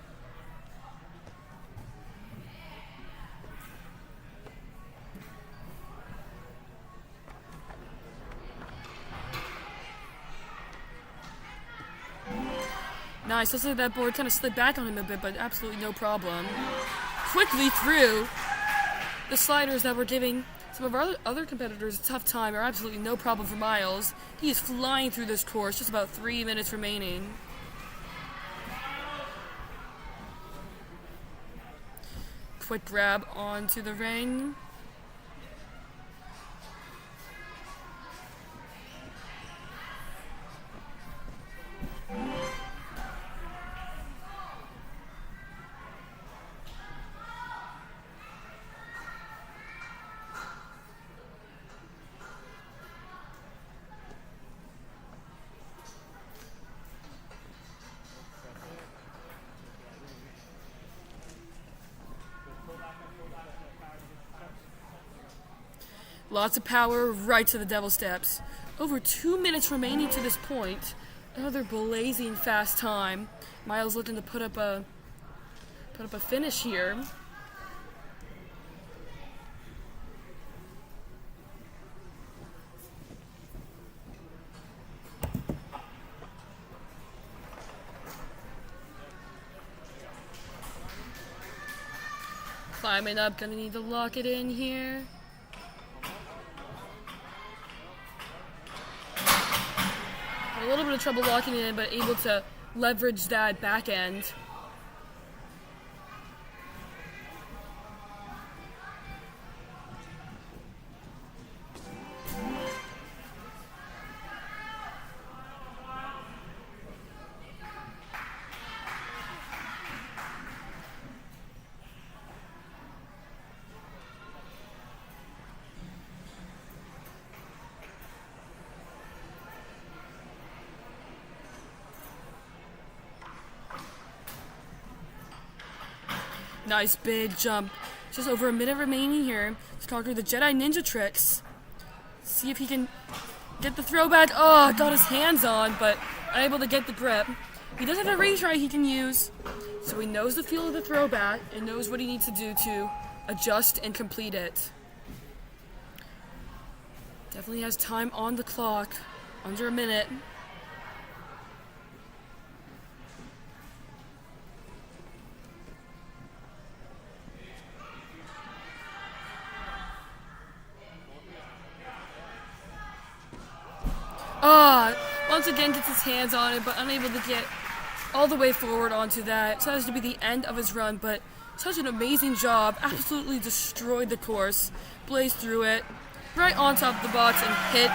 Nice. Looks like that board kind of slid back on him a bit, but absolutely no problem. Quickly through. The sliders that were giving some of our other competitors a tough time are absolutely no problem for Miles. He is flying through this course, just about 3 minutes remaining. Quick grab onto the ring. Lots of power right to the devil steps. Over 2 minutes remaining to this point. Another blazing fast time. Miles looking to put up a finish here. Climbing up, gonna need to lock it in here. A little bit of trouble locking it in, but able to leverage that back end. Nice big jump. Just over a minute remaining here to conquer the Jedi Ninja tricks. See if he can get the throwback. Oh, got his hands on, but unable to get the grip. He does have a retry he can use, so he knows the feel of the throwback and knows what he needs to do to adjust and complete it. Definitely has time on the clock, under a minute. Once again gets his hands on it, but unable to get all the way forward onto that. So that has to be the end of his run, but such an amazing job. Absolutely destroyed the course. Blazed through it, right on top of the box, and hits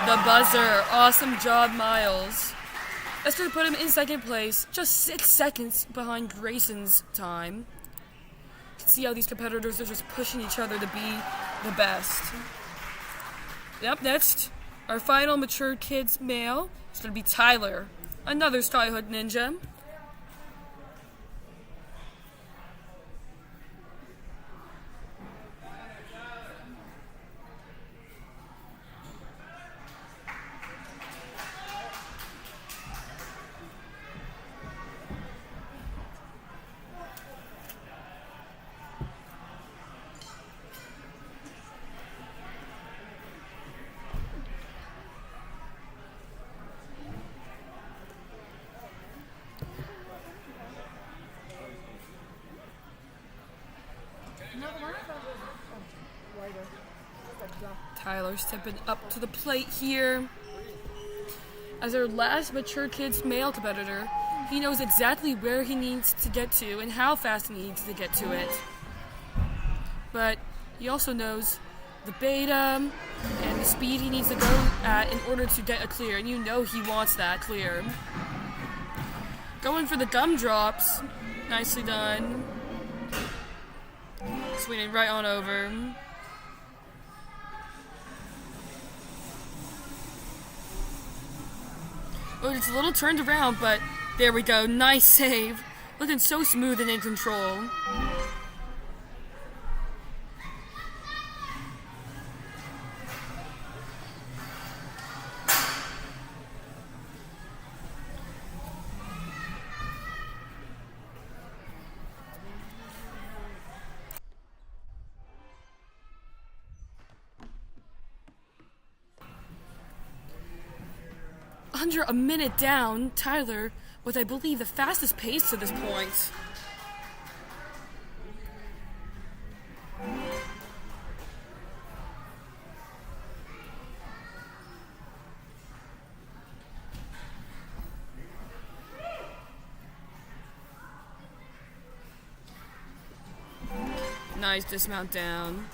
the buzzer. Awesome job, Miles. That's going to put him in second place, just 6 seconds behind Grayson's time. You can see how these competitors are just pushing each other to be the best. Up next, our final mature kids male is going to be Tyler, another Skyhook ninja. Tyler stepping up to the plate here. As our last mature kids male competitor, he knows exactly where he needs to get to and how fast he needs to get to it. But he also knows the beta and the speed he needs to go at in order to get a clear, and you know he wants that clear. Going for the gumdrops. Nicely done. Swinging right on over. Oh, it's a little turned around, but there we go. Nice save. Looking so smooth and in control. Under a minute down, Tyler with, I believe, the fastest pace to this point. Nice dismount down.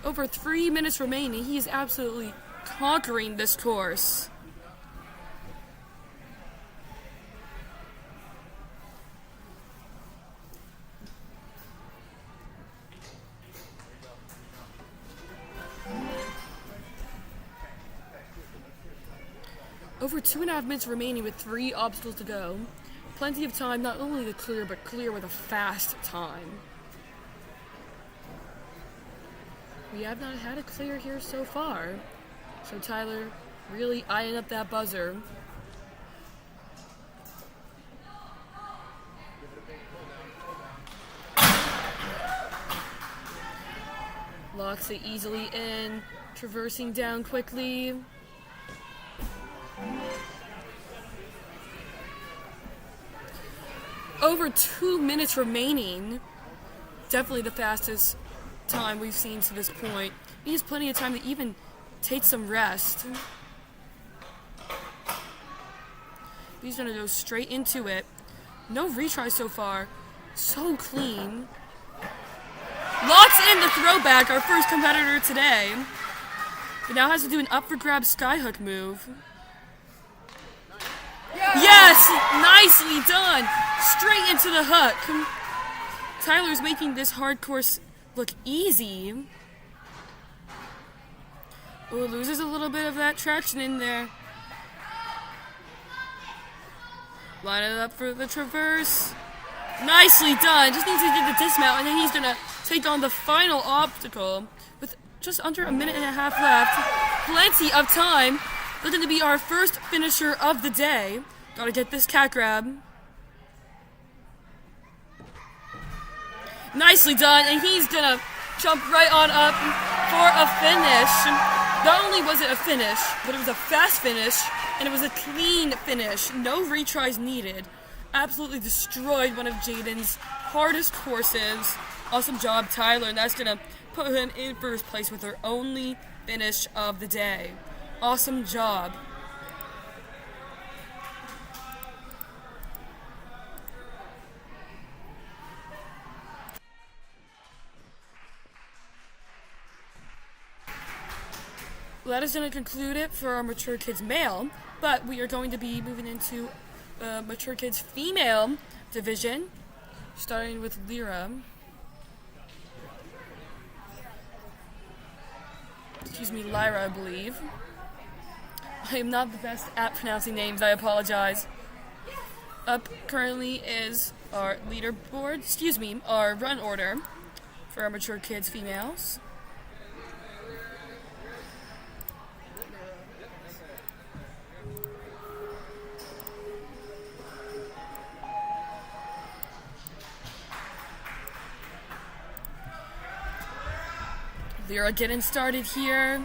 Over 3 minutes remaining, he is absolutely conquering this course. Over 2.5 minutes remaining with 3 obstacles to go. Plenty of time not only to clear, but clear with a fast time. We have not had a clear here so far. So Tyler really eyeing up that buzzer. Locks it easily in, traversing down quickly. Over 2 minutes remaining. Definitely the fastest time we've seen to this point. He has plenty of time to even take some rest. He's gonna go straight into it. No retry so far. So clean. Locks in the throwback, our first competitor today. He now has to do an up for grab skyhook move. Yes! Nicely done! Straight into the hook. Tyler's making this hard course look easy. Oh, loses a little bit of that traction in there. Line it up for the traverse. Nicely done. Just needs to get the dismount, and then he's gonna take on the final obstacle with just under a minute and a half left. Plenty of time. Looking to be our first finisher of the day. Gotta get this cat grab. Nicely done, and he's gonna jump right on up for a finish. Not only was it a finish, but it was a fast finish, and it was a clean finish. No retries needed. Absolutely destroyed one of Jaden's hardest courses. Awesome job, Tyler, and that's gonna put him in first place with her only finish of the day. Awesome job. Well, that is going to conclude it for our Mature Kids male, but we are going to be moving into Mature Kids female division, starting with Lyra. Excuse me, Lyra, I believe. I am not the best at pronouncing names, I apologize. Up currently is our leaderboard, our run order for our Mature Kids females. Lyra getting started here.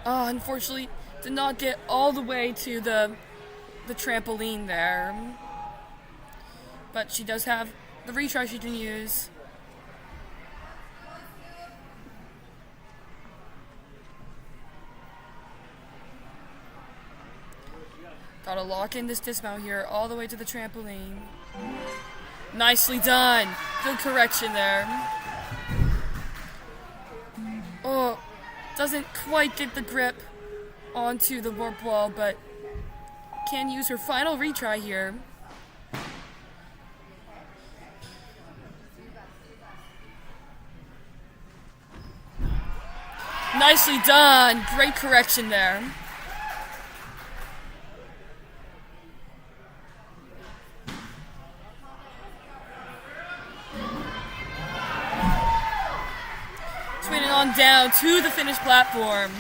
Oh, unfortunately, did not get all the way to the trampoline there. But she does have the retry she can use. Gotta lock in this dismount here all the way to the trampoline. Nicely done. Good correction there. Oh, doesn't quite get the grip onto the warp wall, but can use her final retry here. Nicely done. Great correction there. Swinging on down to the finish platform.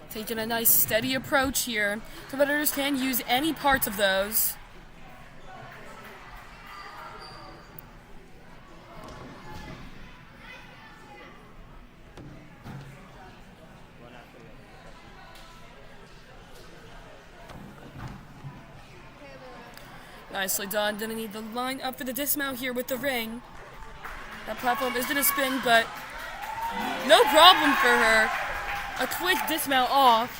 Taking a nice steady approach here. Competitors can use any parts of those. Nicely done. Gonna need the line up for the dismount here with the ring. That platform is gonna spin, but no problem for her. A quick dismount off.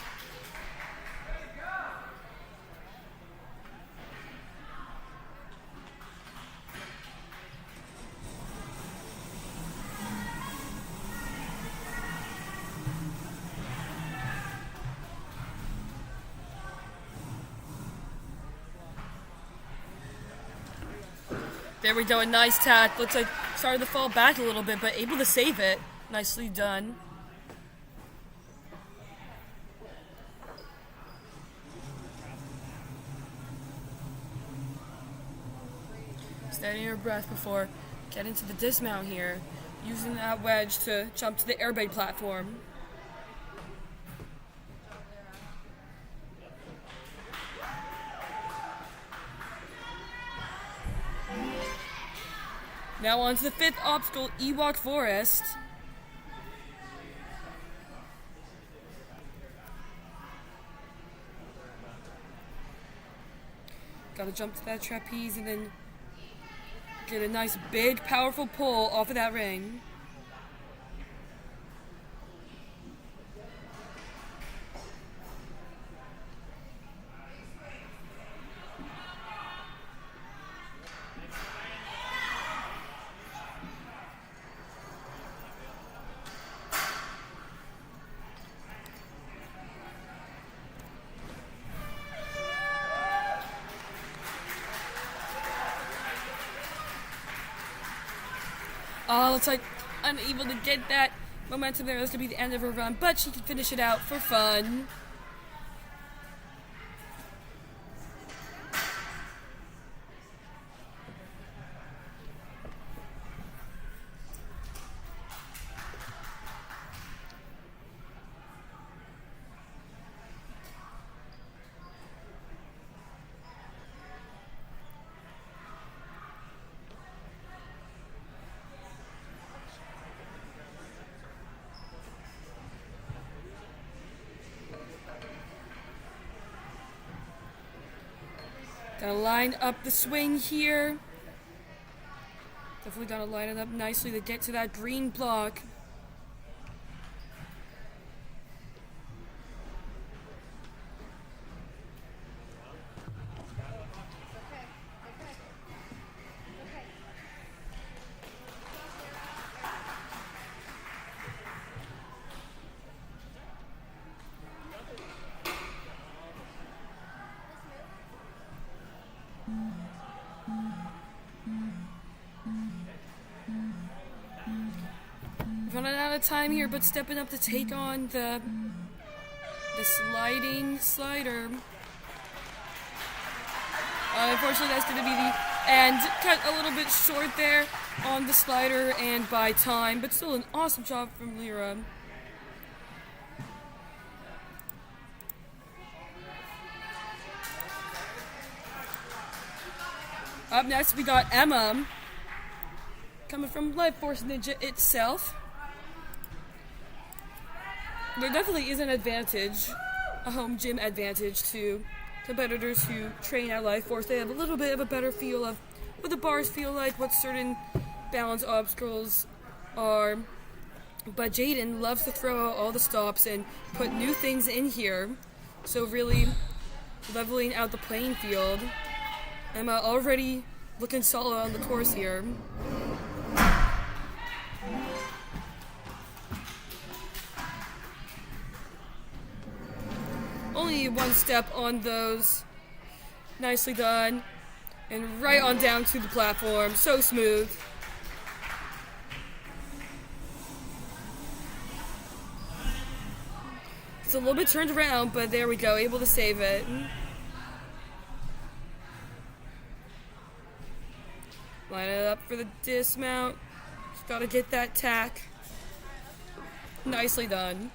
There we go, a nice tack. Looks like started to fall back a little bit, but able to save it. Nicely done. Steadying her breath before getting to the dismount here. Using that wedge to jump to the airbag platform. Now on to the fifth obstacle, Ewok Forest. Gotta jump to that trapeze and then get a nice big powerful pull off of that ring. Oh, looks like unable to get that momentum there. That's going to be the end of her run, but she can finish it out for fun. Gotta line up the swing here. Definitely gotta line it up nicely to get to that green block. Running out of time here, but stepping up to take on the sliding slider. Unfortunately, that's going to be the end. Cut a little bit short there on the slider and by time, but still an awesome job from Lyra. Up next, we got Emma, coming from Life Force Ninja itself. There definitely is an advantage, a home gym advantage to competitors who train at Life Force. They have a little bit of a better feel of what the bars feel like, what certain balance obstacles are. But Jaden loves to throw out all the stops and put new things in here. So really leveling out the playing field. Emma already looking solid on the course here. Only one step on those. Nicely done. And right on down to the platform. So smooth. It's a little bit turned around, but there we go. Able to save it. Line it up for the dismount. Just gotta get that tack. Nicely done.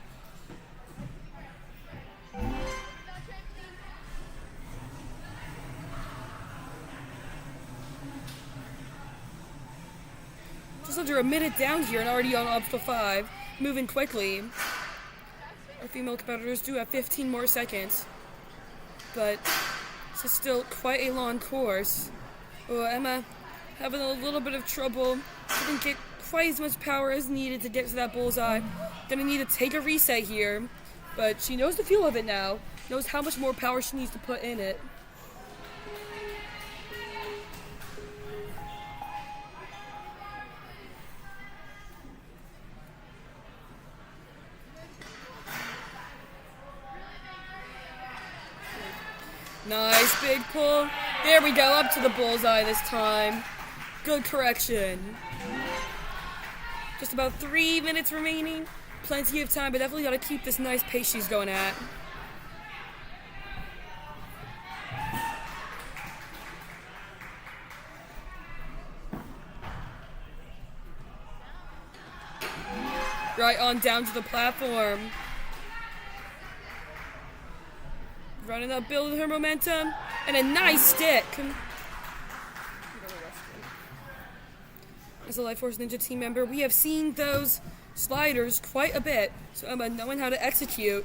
Just under a minute down here and already on obstacle 5. Moving quickly. Our female competitors do have 15 more seconds. But this is still quite a long course. Oh, Emma having a little bit of trouble. Didn't get quite as much power as needed to get to that bullseye. Gonna need to take a reset here. But she knows the feel of it now. Knows how much more power she needs to put in it. Nice big pull. There we go, up to the bullseye this time. Good correction. Just about 3 minutes remaining. Plenty of time, but definitely got to keep this nice pace she's going at. Right on down to the platform. Running up, building her momentum, and a nice stick. As a Life Force Ninja team member, we have seen those sliders quite a bit, so Emma knowing how to execute.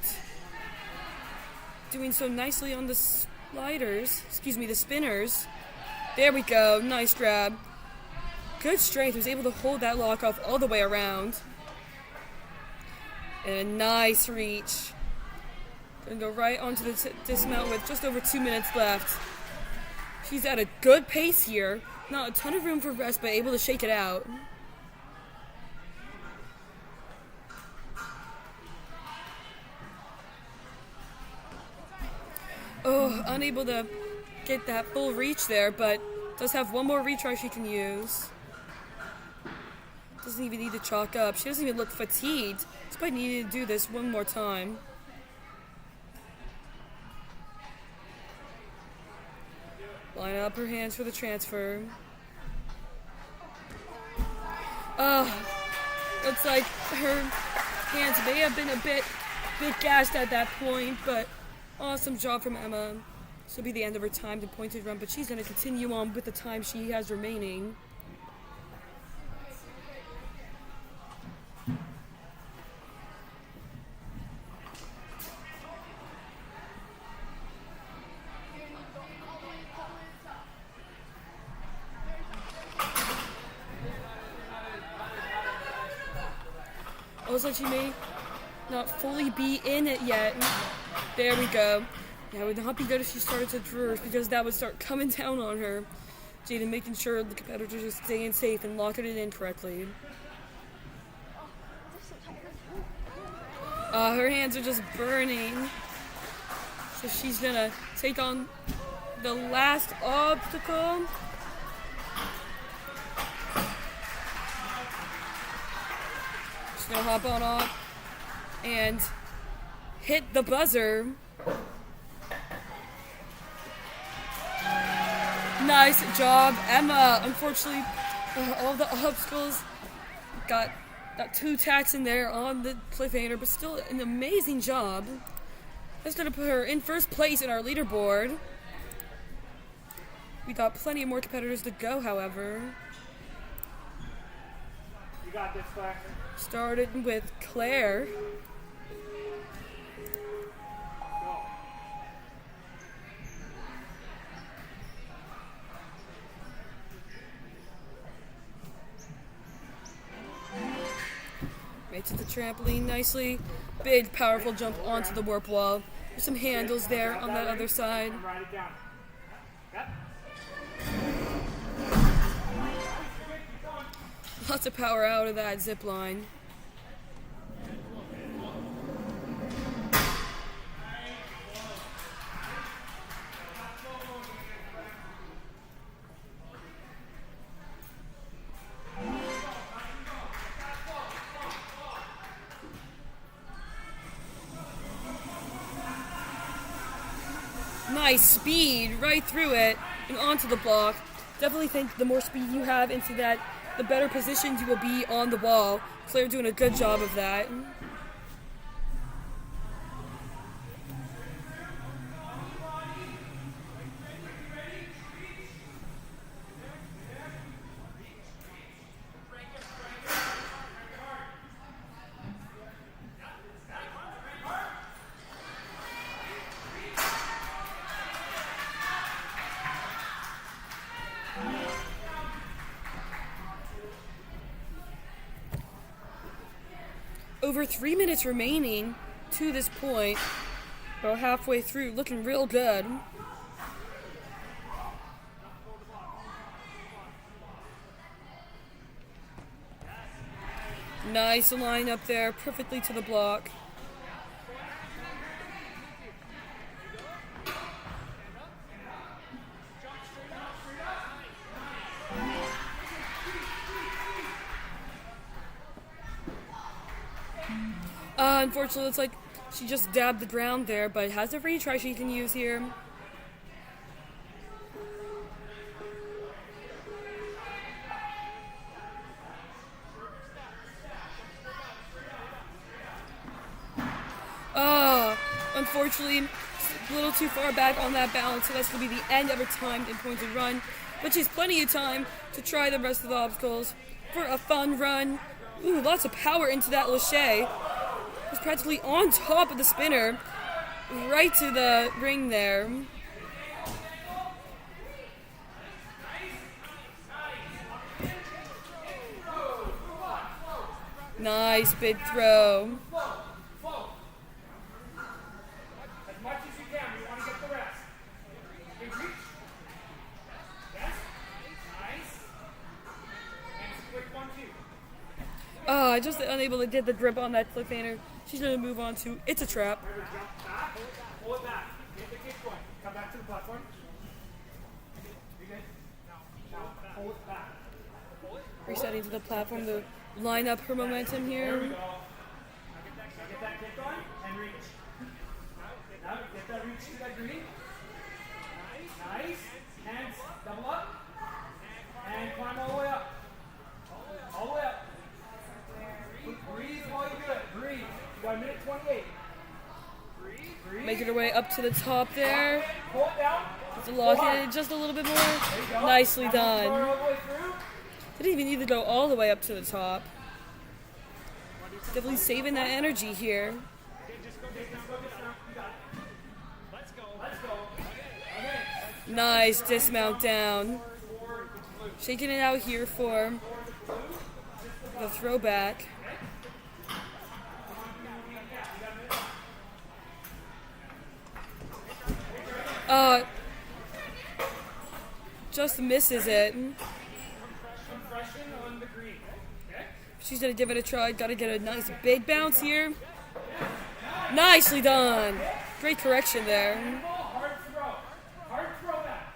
Doing so nicely on the sliders, the spinners. There we go, nice grab. Good strength, was able to hold that lock off all the way around. And a nice reach. Gonna go right onto the dismount with just over 2 minutes left. She's at a good pace here. Not a ton of room for rest, but able to shake it out. Oh, unable to get that full reach there, but does have one more retry she can use. Doesn't even need to chalk up. She doesn't even look fatigued, despite needing to do this one more time. Line up her hands for the transfer. Looks like her hands may have been a bit gassed at that point, but awesome job from Emma. This will be the end of her timed and pointed run, but she's going to continue on with the time she has remaining. Looks like she may not fully be in it yet. There we go. Yeah, it would not be good if she started to reverse because that would start coming down on her. Jaden making sure the competitors are staying safe and locking it in correctly. Her hands are just burning. So she's gonna take on the last obstacle. She's gonna hop on up and hit the buzzer. Nice job, Emma. Unfortunately, all the obstacles got 2 tacks in there on the cliffhanger, but still an amazing job. That's gonna put her in first place in our leaderboard. We got plenty more competitors to go, however. You got this, Claire. Started with Claire. Go. Right to the trampoline nicely. Big, powerful jump onto the warp wall. There's some handles there on that other side. Write it down. Yep. Lots of power out of that zip line. Nice speed right through it and onto the block. Definitely think the more speed you have into that, the better positioned you will be on the wall. Claire doing a good job of that. Over 3 minutes remaining to this point. About halfway through, looking real good. Nice line up there, perfectly to the block. Unfortunately, it's like she just dabbed the ground there, but has a retry she can use here. Unfortunately, a little too far back on that balance, so that's going to be the end of her timed and pointed run. But she's plenty of time to try the rest of the obstacles for a fun run. Ooh, lots of power into that lâché. Was practically on top of the spinner, right to the ring there. Nice big throw. As much as you can. We want to get the rest. Big reach. Yes. Nice. And it's a quick 1-2. Just unable to get the grip on that cliffhanger. She's going to move on to It's a Trap. Remember, jump back. Pull it back. Get the kick going. Come back to the platform. You good? Now, pull it back. Resetting to the platform. The line up her momentum There we here. go. Now get that kick on and reach. Now get that reach to that green. Nice. Hands double up. And climb all the way up. All the way up. Breathe while you do it. Breathe. You got a minute 28. Breathe. Making her way up to the top there. Pull it down. To lock it in just a little bit more. There you go. Nicely Now pull done. it all the way through. Didn't even need to go all the way up to the top. Definitely saving that energy here. Nice dismount down. Shaking it out here for the throwback. Just misses it. Compression on the green. Okay? She's gonna give it a try. Gotta get a nice big bounce here. Nicely done. Great correction there. Hard throw. Hard throw back.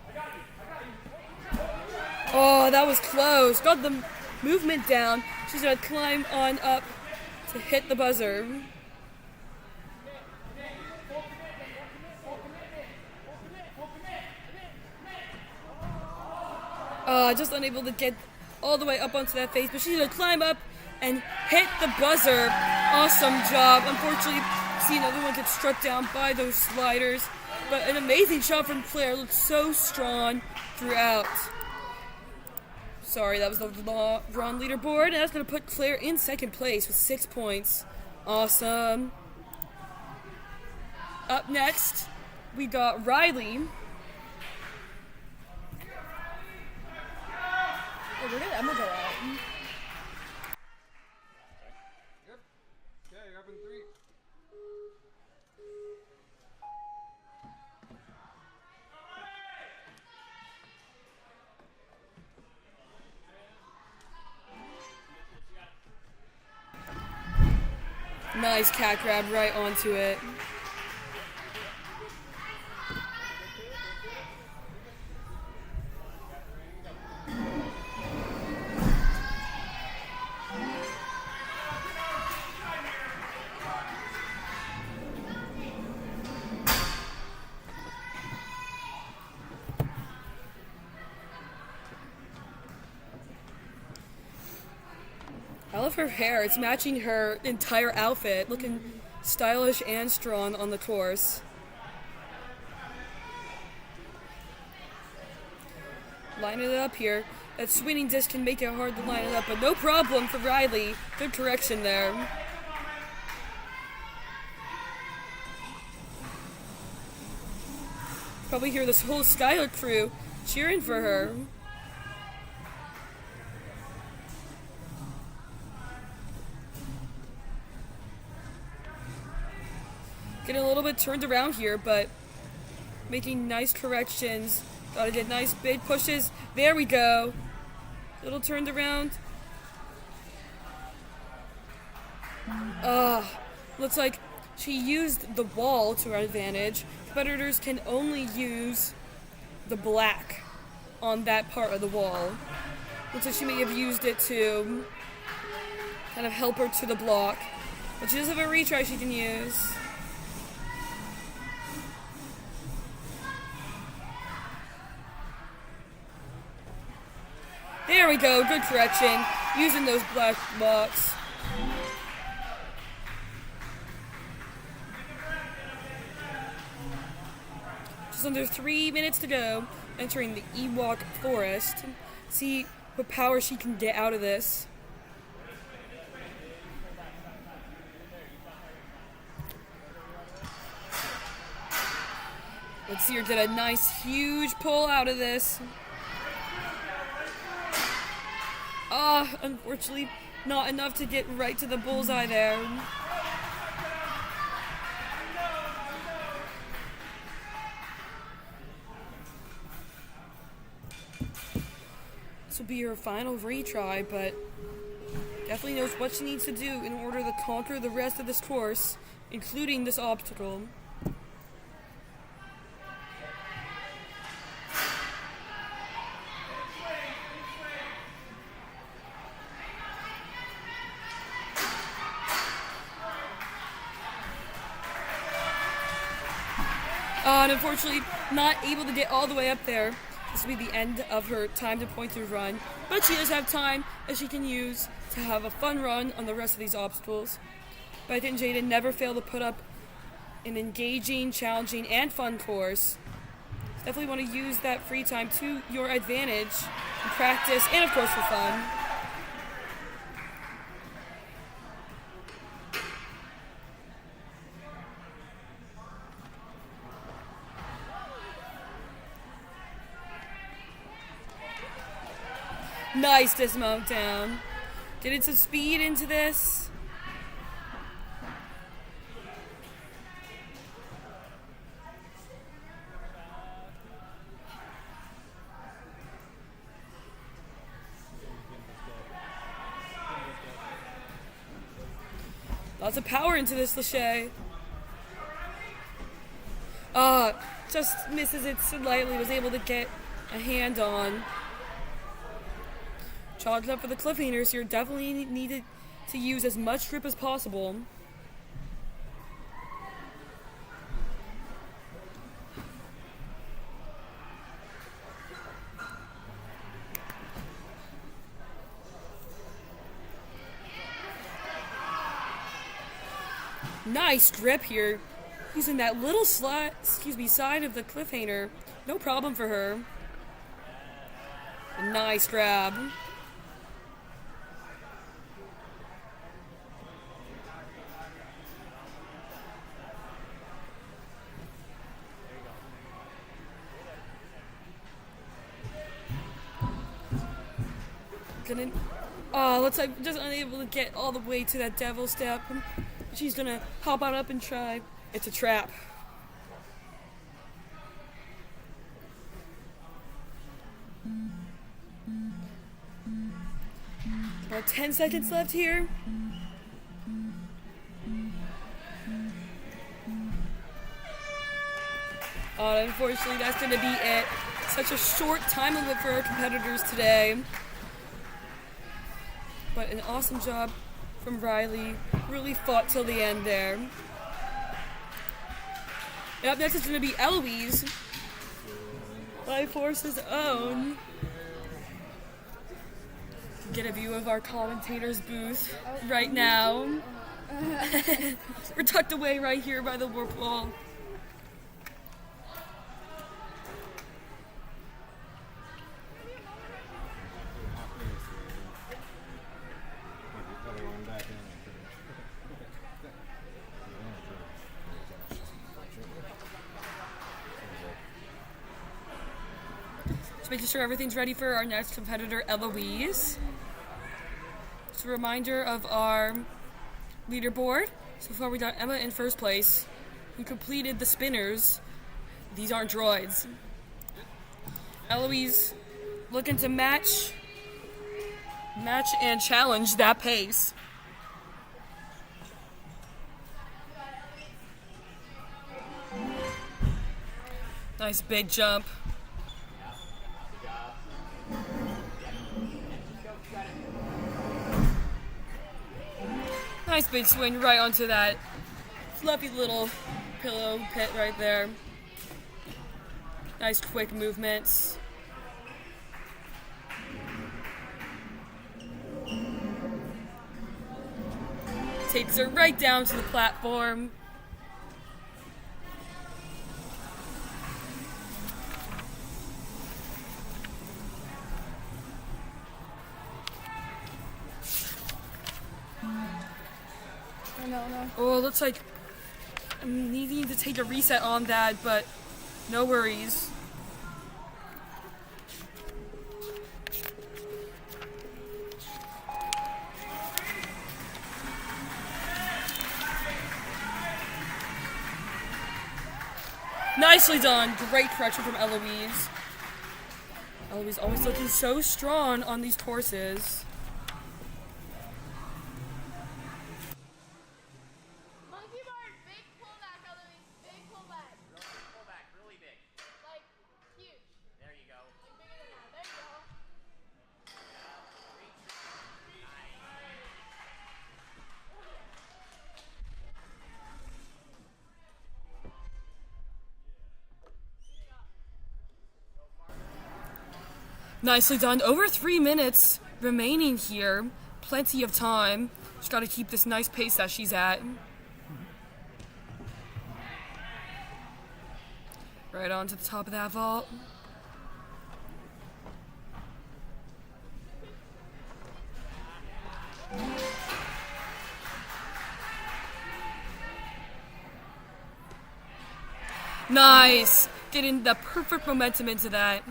I got you. Oh, that was close. Got the movement down. She's gonna climb on up to hit the buzzer. Just unable to get all the way up onto that face, but she's gonna climb up and hit the buzzer. Awesome job. Unfortunately, see another one get struck down by those sliders, but an amazing shot from Claire. Looked so strong throughout. Sorry, that was the wrong leaderboard, and that's gonna put Claire in second place with 6 points. Awesome. Up next, we got Riley. Oh, where did Emma go out? Yep. Okay, you're up in 3. Nice cat grab right onto it. I love her hair. It's matching her entire outfit. Looking stylish and strong on the course. Line it up here. That swinging disc can make it hard to line it up, but no problem for Riley. Good correction there. Probably hear this whole Skylar crew cheering for her. Getting a little bit turned around here, but making nice corrections. Gotta get nice big pushes. There we go. Little turned around. Looks like she used the wall to her advantage. Competitors can only use the black on that part of the wall. Looks like she may have used it to kind of help her to the block. But she does have a retry she can use. There we go, good correction. Using those black blocks. Just under 3 minutes to go. Entering the Ewok Forest. See what power she can get out of this. Let's see her get a nice huge pull out of this. Unfortunately, not enough to get right to the bullseye there. This will be her final retry, but definitely knows what she needs to do in order to conquer the rest of this course, including this obstacle. and unfortunately not able to get all the way up there. This will be the end of her time to pointer run, but she does have time that she can use to have a fun run on the rest of these obstacles. Becca and Jaden never fail to put up an engaging, challenging, and fun course. Definitely want to use that free time to your advantage in practice and, of course, for fun. Nice dismount down. Getting some speed into this. Lots of power into this Lachey. Just misses it slightly, was able to get a hand on. Charged up for the cliffhangers here. Definitely needed to use as much grip as possible. Nice grip here. Using that little side of the cliffhanger. No problem for her. A nice grab. Looks like just unable to get all the way to that devil step. She's gonna hop on up and try. It's a trap. About 10 seconds left here. Unfortunately, that's gonna be it. Such a short time limit for our competitors today. But an awesome job from Riley. Really fought till the end there. And up next is going to be Eloise. Life Force's own. Get a view of our commentator's booth right now. We're tucked away right here by the warp wall. Making sure everything's ready for our next competitor, Eloise. Just a reminder of our leaderboard. So far we got Emma in first place, who completed the spinners. These aren't droids. Eloise looking to match and challenge that pace. Nice big jump. Nice big swing right onto that fluffy little pillow pit right there. Nice quick movements. Takes her right down to the platform. Oh, looks like I'm needing to take a reset on that, but no worries. Nicely done. Great pressure from Eloise. Eloise always looking so strong on these courses. Nicely done. Over 3 minutes remaining here. Plenty of time. Just got to keep this nice pace that she's at. Right on to the top of that vault. Nice! Getting the perfect momentum into that.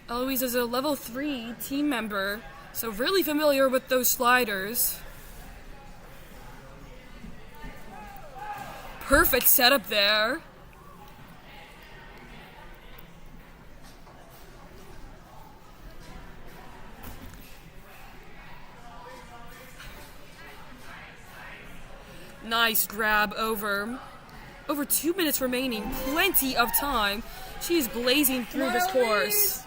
Eloise is a level 3 team member, so really familiar with those sliders. Perfect setup there. Nice grab over. Over 2 minutes remaining. Plenty of time. She's blazing through this course.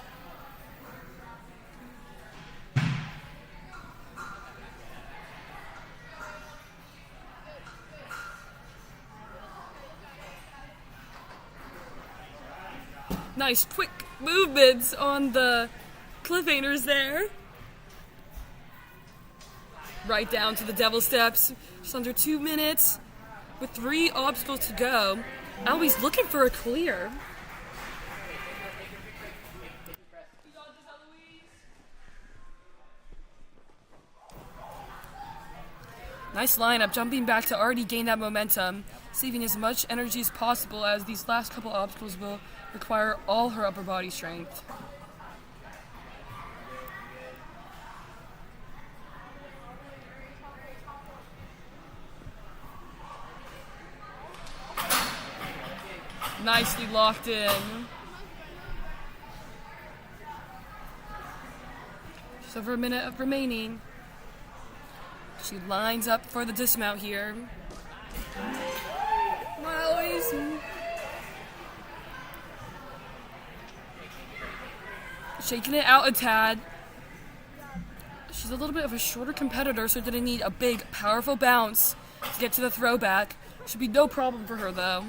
Nice quick movements on the cliffhangers there. Right down to the devil steps. Just under 2 minutes. With 3 obstacles to go. Eloise looking for a clear. Nice lineup, jumping back to already gain that momentum, saving as much energy as possible as these last couple obstacles will require all her upper body strength. Nicely locked in. Just over a minute of remaining. She lines up for the dismount here. Eloise. Shaking it out a tad. She's a little bit of a shorter competitor, so didn't need a big, powerful bounce to get to the throwback. Should be no problem for her, though.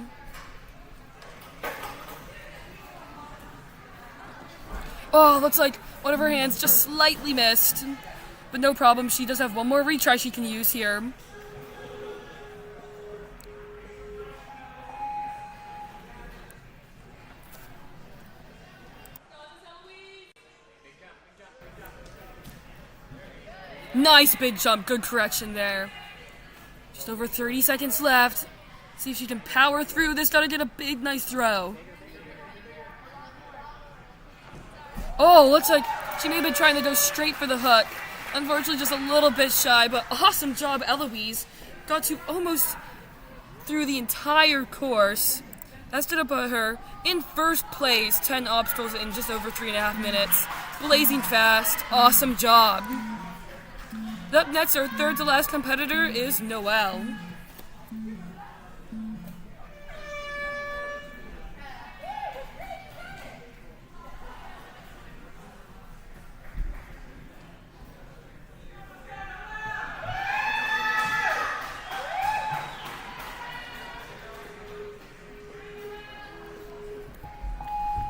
Oh, looks like one of her hands just slightly missed. But no problem, she does have one more retry she can use here. Nice big jump, good correction there. Just over 30 seconds left. See if she can power through this. Gotta get a big, nice throw. Oh, looks like she may have been trying to go straight for the hook. Unfortunately, just a little bit shy, but awesome job, Eloise. Got to almost through the entire course. That stood up at her in first place, 10 obstacles in just over 3.5 minutes. Blazing fast, awesome job. Up next, our third to last competitor is Noelle.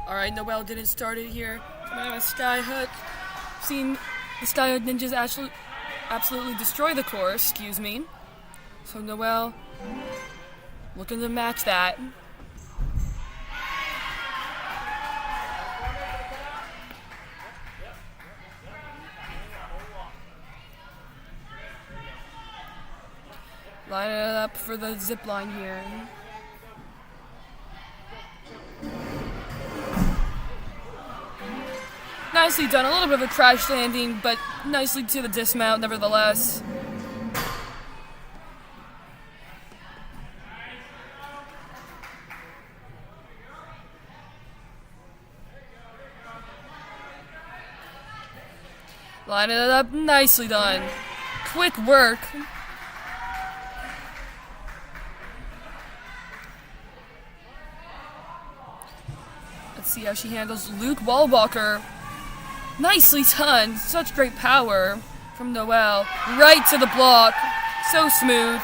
Alright, Noelle didn't start it here. Gonna have a sky hook. Seen the sky hook ninjas absolutely destroy the course, excuse me. So Noelle looking to match that. Line it up for the zip line here. Nicely done. A little bit of a crash landing, but nicely to the dismount nevertheless. Line it up. Nicely done. Quick work. Let's see how she handles Luke Wallwalker. Nicely done. Such great power from Noelle. Right to the block. So smooth.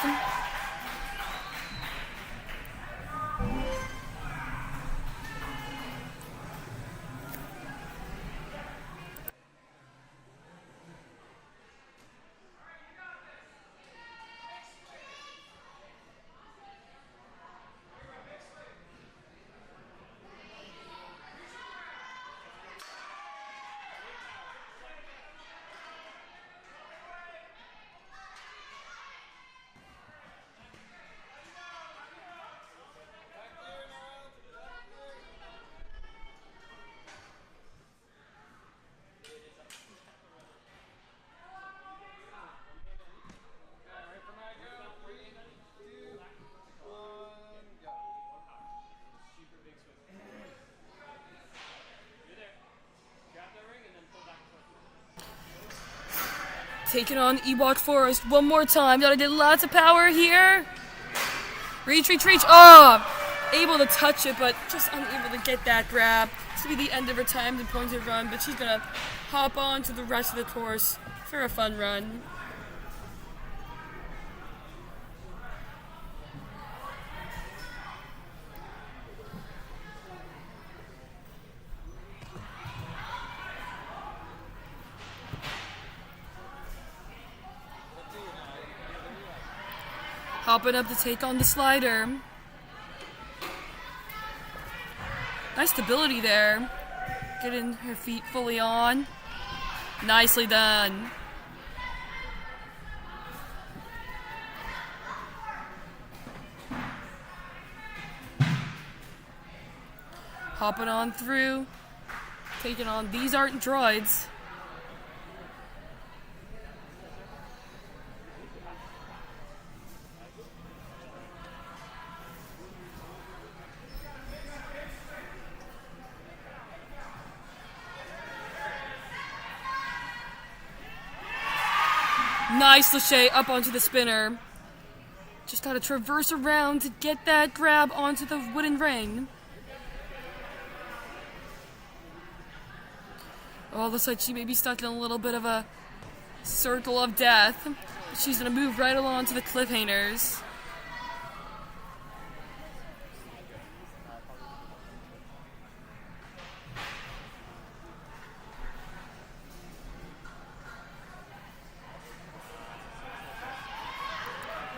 Taking on Ewok Forest one more time. Gotta get lots of power here. Reach, reach, reach. Oh! Able to touch it, but just unable to get that grab. This will be the end of her timed and pointed run, but she's gonna hop on to the rest of the course for a fun run. Hopping up to take on the slider. Nice stability there. Getting her feet fully on. Nicely done. Hopping on through. Taking on these aren't droids. Nice Lachey up onto the spinner. Just gotta traverse around to get that grab onto the wooden ring. Oh, looks like she may be stuck in a little bit of a circle of death. She's gonna move right along to the cliffhangers.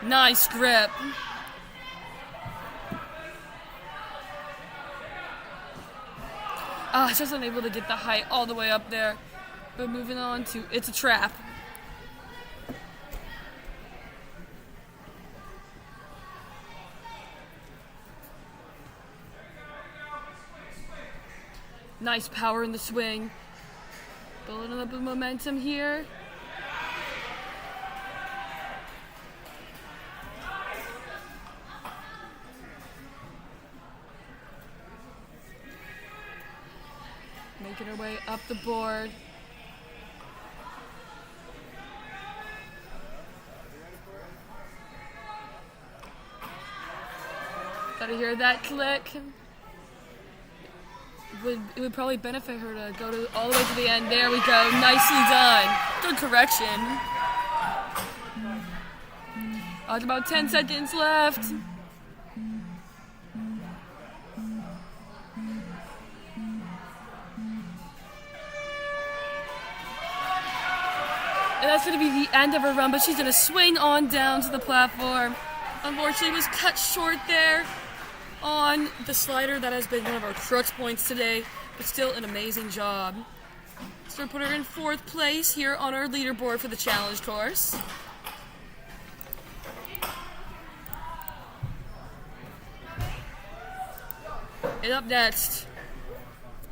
Nice grip. Just unable to get the height all the way up there. But moving on to It's a Trap. Nice power in the swing. Building up the momentum here. Making her way up the board. Gotta hear that click. It would probably benefit her to go all the way to the end. There we go. Nicely done. Good correction. About 10 seconds left. And that's going to be the end of her run, but she's going to swing on down to the platform. Unfortunately, was cut short there on the slider. That has been one of our crux points today, but still an amazing job. So we'll put her in 4th place here on our leaderboard for the challenge course. And up next,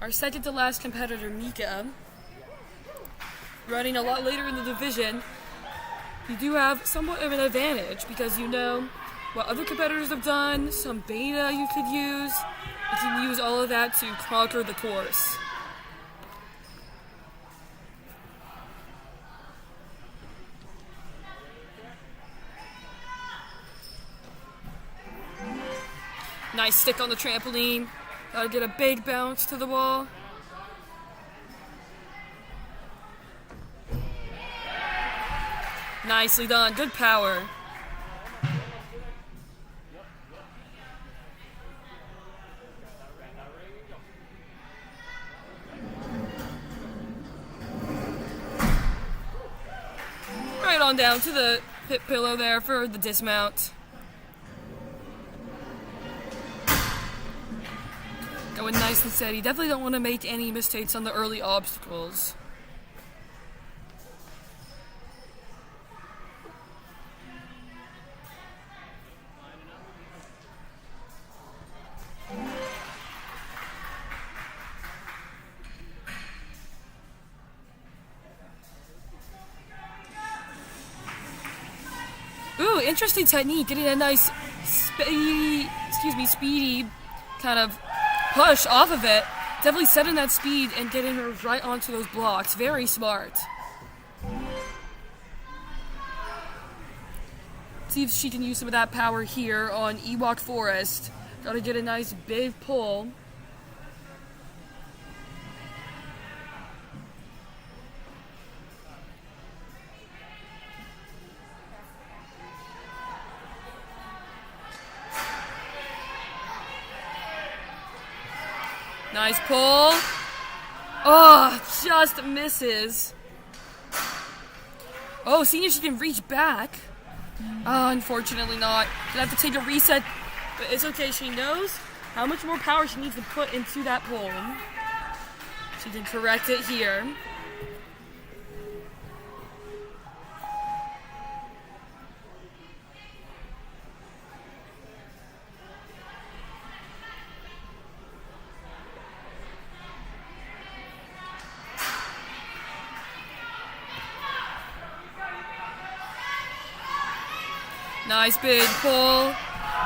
our second to last competitor, Mika. Running a lot later in the division, you do have somewhat of an advantage because you know what other competitors have done, some beta you could use. You can use all of that to conquer the course. Nice stick on the trampoline. Gotta get a big bounce to the wall. Nicely done. Good power. Right on down to the pit pillow there for the dismount. Going nice and steady. Definitely don't want to make any mistakes on the early obstacles. Ooh, interesting technique. Getting a nice speedy kind of push off of it. Definitely setting that speed and getting her right onto those blocks. Very smart. See if she can use some of that power here on Ewok Forest. Gotta get a nice big pull. Nice pull. Oh, just misses. Oh, seeing if she can reach back. Oh, unfortunately not. Gonna have to take a reset, but it's okay. She knows how much more power she needs to put into that pull. She can correct it here. Nice big pull.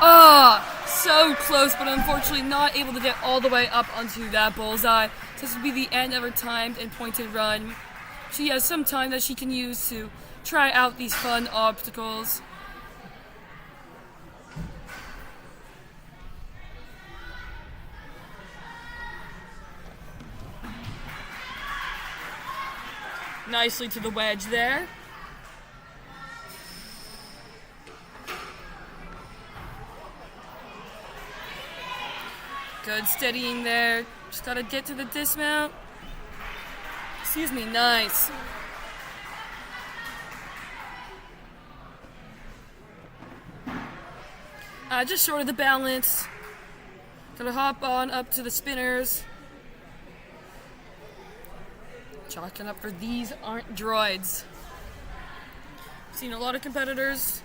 Oh, so close, but unfortunately not able to get all the way up onto that bullseye. So this would be the end of her timed and pointed run. She has some time that she can use to try out these fun obstacles. Nicely to the wedge there. Good steadying there. Just gotta get to the dismount. Excuse me, nice. Just short of the balance. Gotta hop on up to the spinners. Chalking up for these aren't droids. Seen a lot of competitors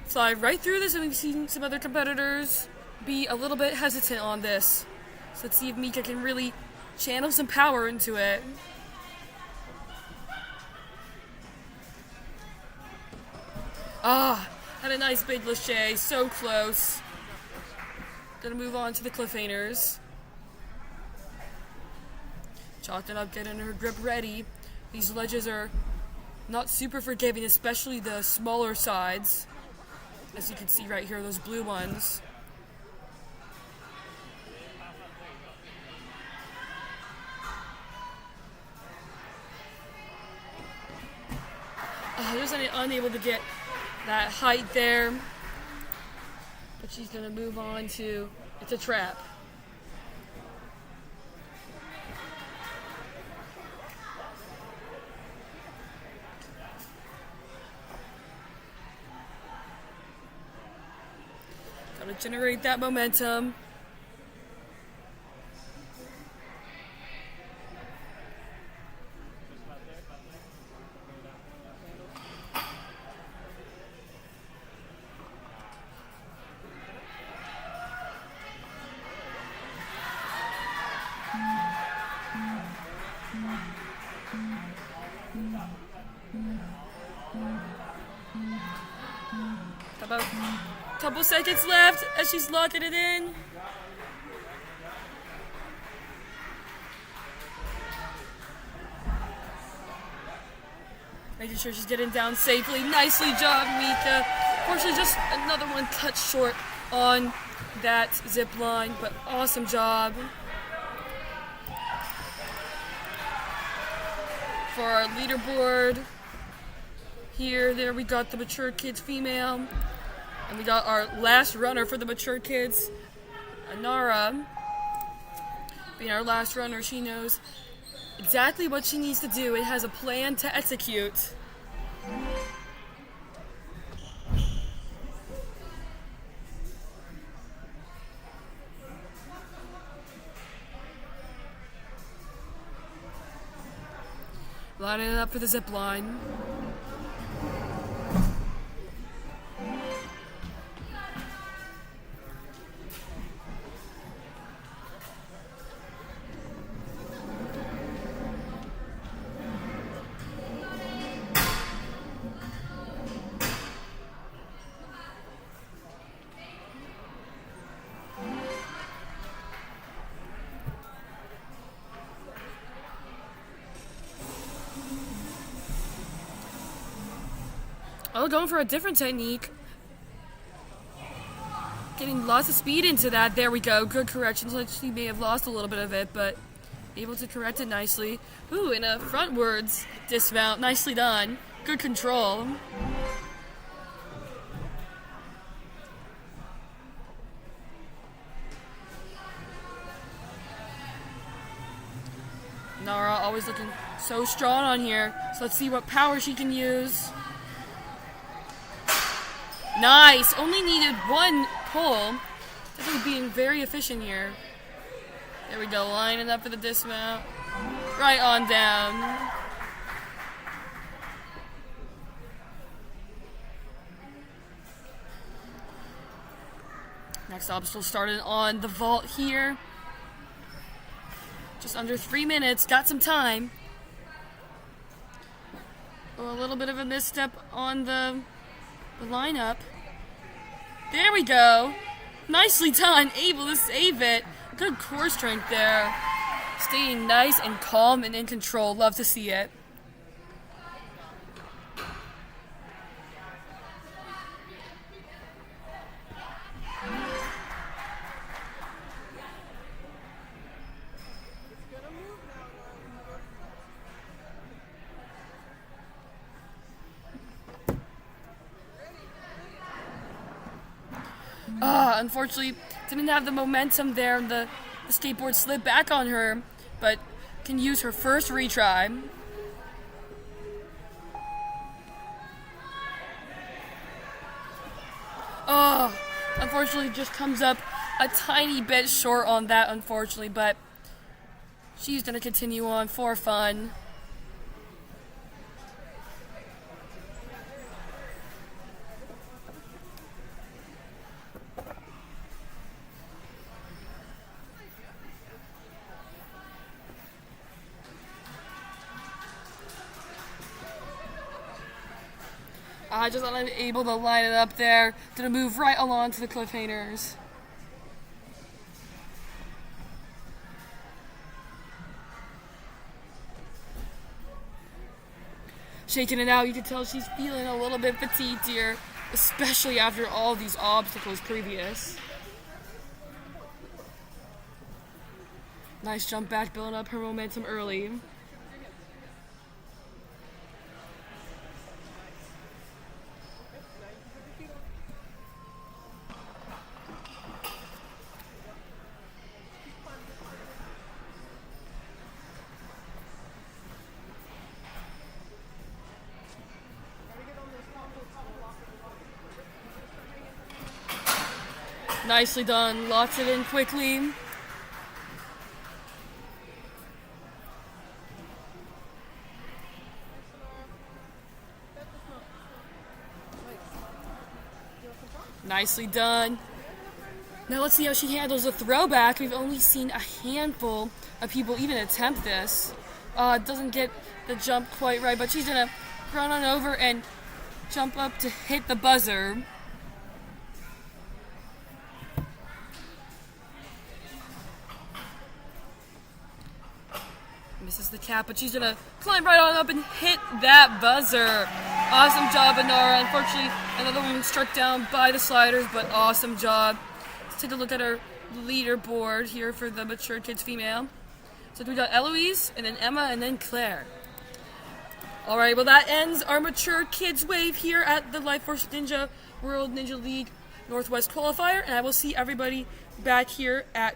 fly right through this, and we've seen some other competitors be a little bit hesitant on this. So let's see if Mika can really channel some power into it. Ah, had a nice big lache, so close. Gonna move on to the cliffhangers. Chalking up, getting her grip ready. These ledges are not super forgiving, especially the smaller sides. As you can see right here, those blue ones. Just unable to get that height there. But she's going to move on to, it's a trap. Gotta generate that momentum. About a couple seconds left as she's locking it in. Making sure she's getting down safely. Nicely job, Mika. Unfortunately, just another one cut short on that zip line, but awesome job. For our leaderboard, there we got the mature kids female. And we got our last runner for the mature kids, Anara. Being our last runner, she knows exactly what she needs to do. It has a plan to execute. Lining it up for the zip line. Oh, going for a different technique. getting lots of speed into that. There we go. Good corrections. Like she may have lost a little bit of it, but able to correct it nicely. Ooh, and a frontwards dismount. Nicely done. Good control. Nara always looking so strong on here. So let's see what power she can use. Nice. Only needed one pull. Definitely being very efficient here. There we go. Lining up for the dismount. Right on down. Next obstacle started on the vault here. Just under 3 minutes. Got some time. A little bit of a misstep on the lineup. There we go. Nicely done. Able to save it. Good core strength there. Staying nice and calm and in control. Love to see it. Unfortunately, didn't have the momentum there. The skateboard slid back on her, but can use her first retry. Unfortunately, just comes up a tiny bit short on that, unfortunately, but she's going to continue on for fun. Just unable to line it up there. Gonna move right along to the cliffhangers. Shaking it out, you can tell she's feeling a little bit fatigued here, especially after all these obstacles previous. Nice jump back, building up her momentum early. Nicely done. Locks it in quickly. Nicely done. Now let's see how she handles a throwback. We've only seen a handful of people even attempt this. Doesn't get the jump quite right, but she's gonna run on over and jump up to hit the buzzer. Misses the cap, but she's gonna climb right on up and hit that buzzer. Awesome job, Anara. Unfortunately, another one struck down by the sliders, but awesome job. Let's take a look at our leaderboard here for the mature kids female. So we got Eloise, and then Emma, and then Claire. All right, well that ends our mature kids wave here at the Life Force Ninja World Ninja League Northwest qualifier, and I will see everybody back here at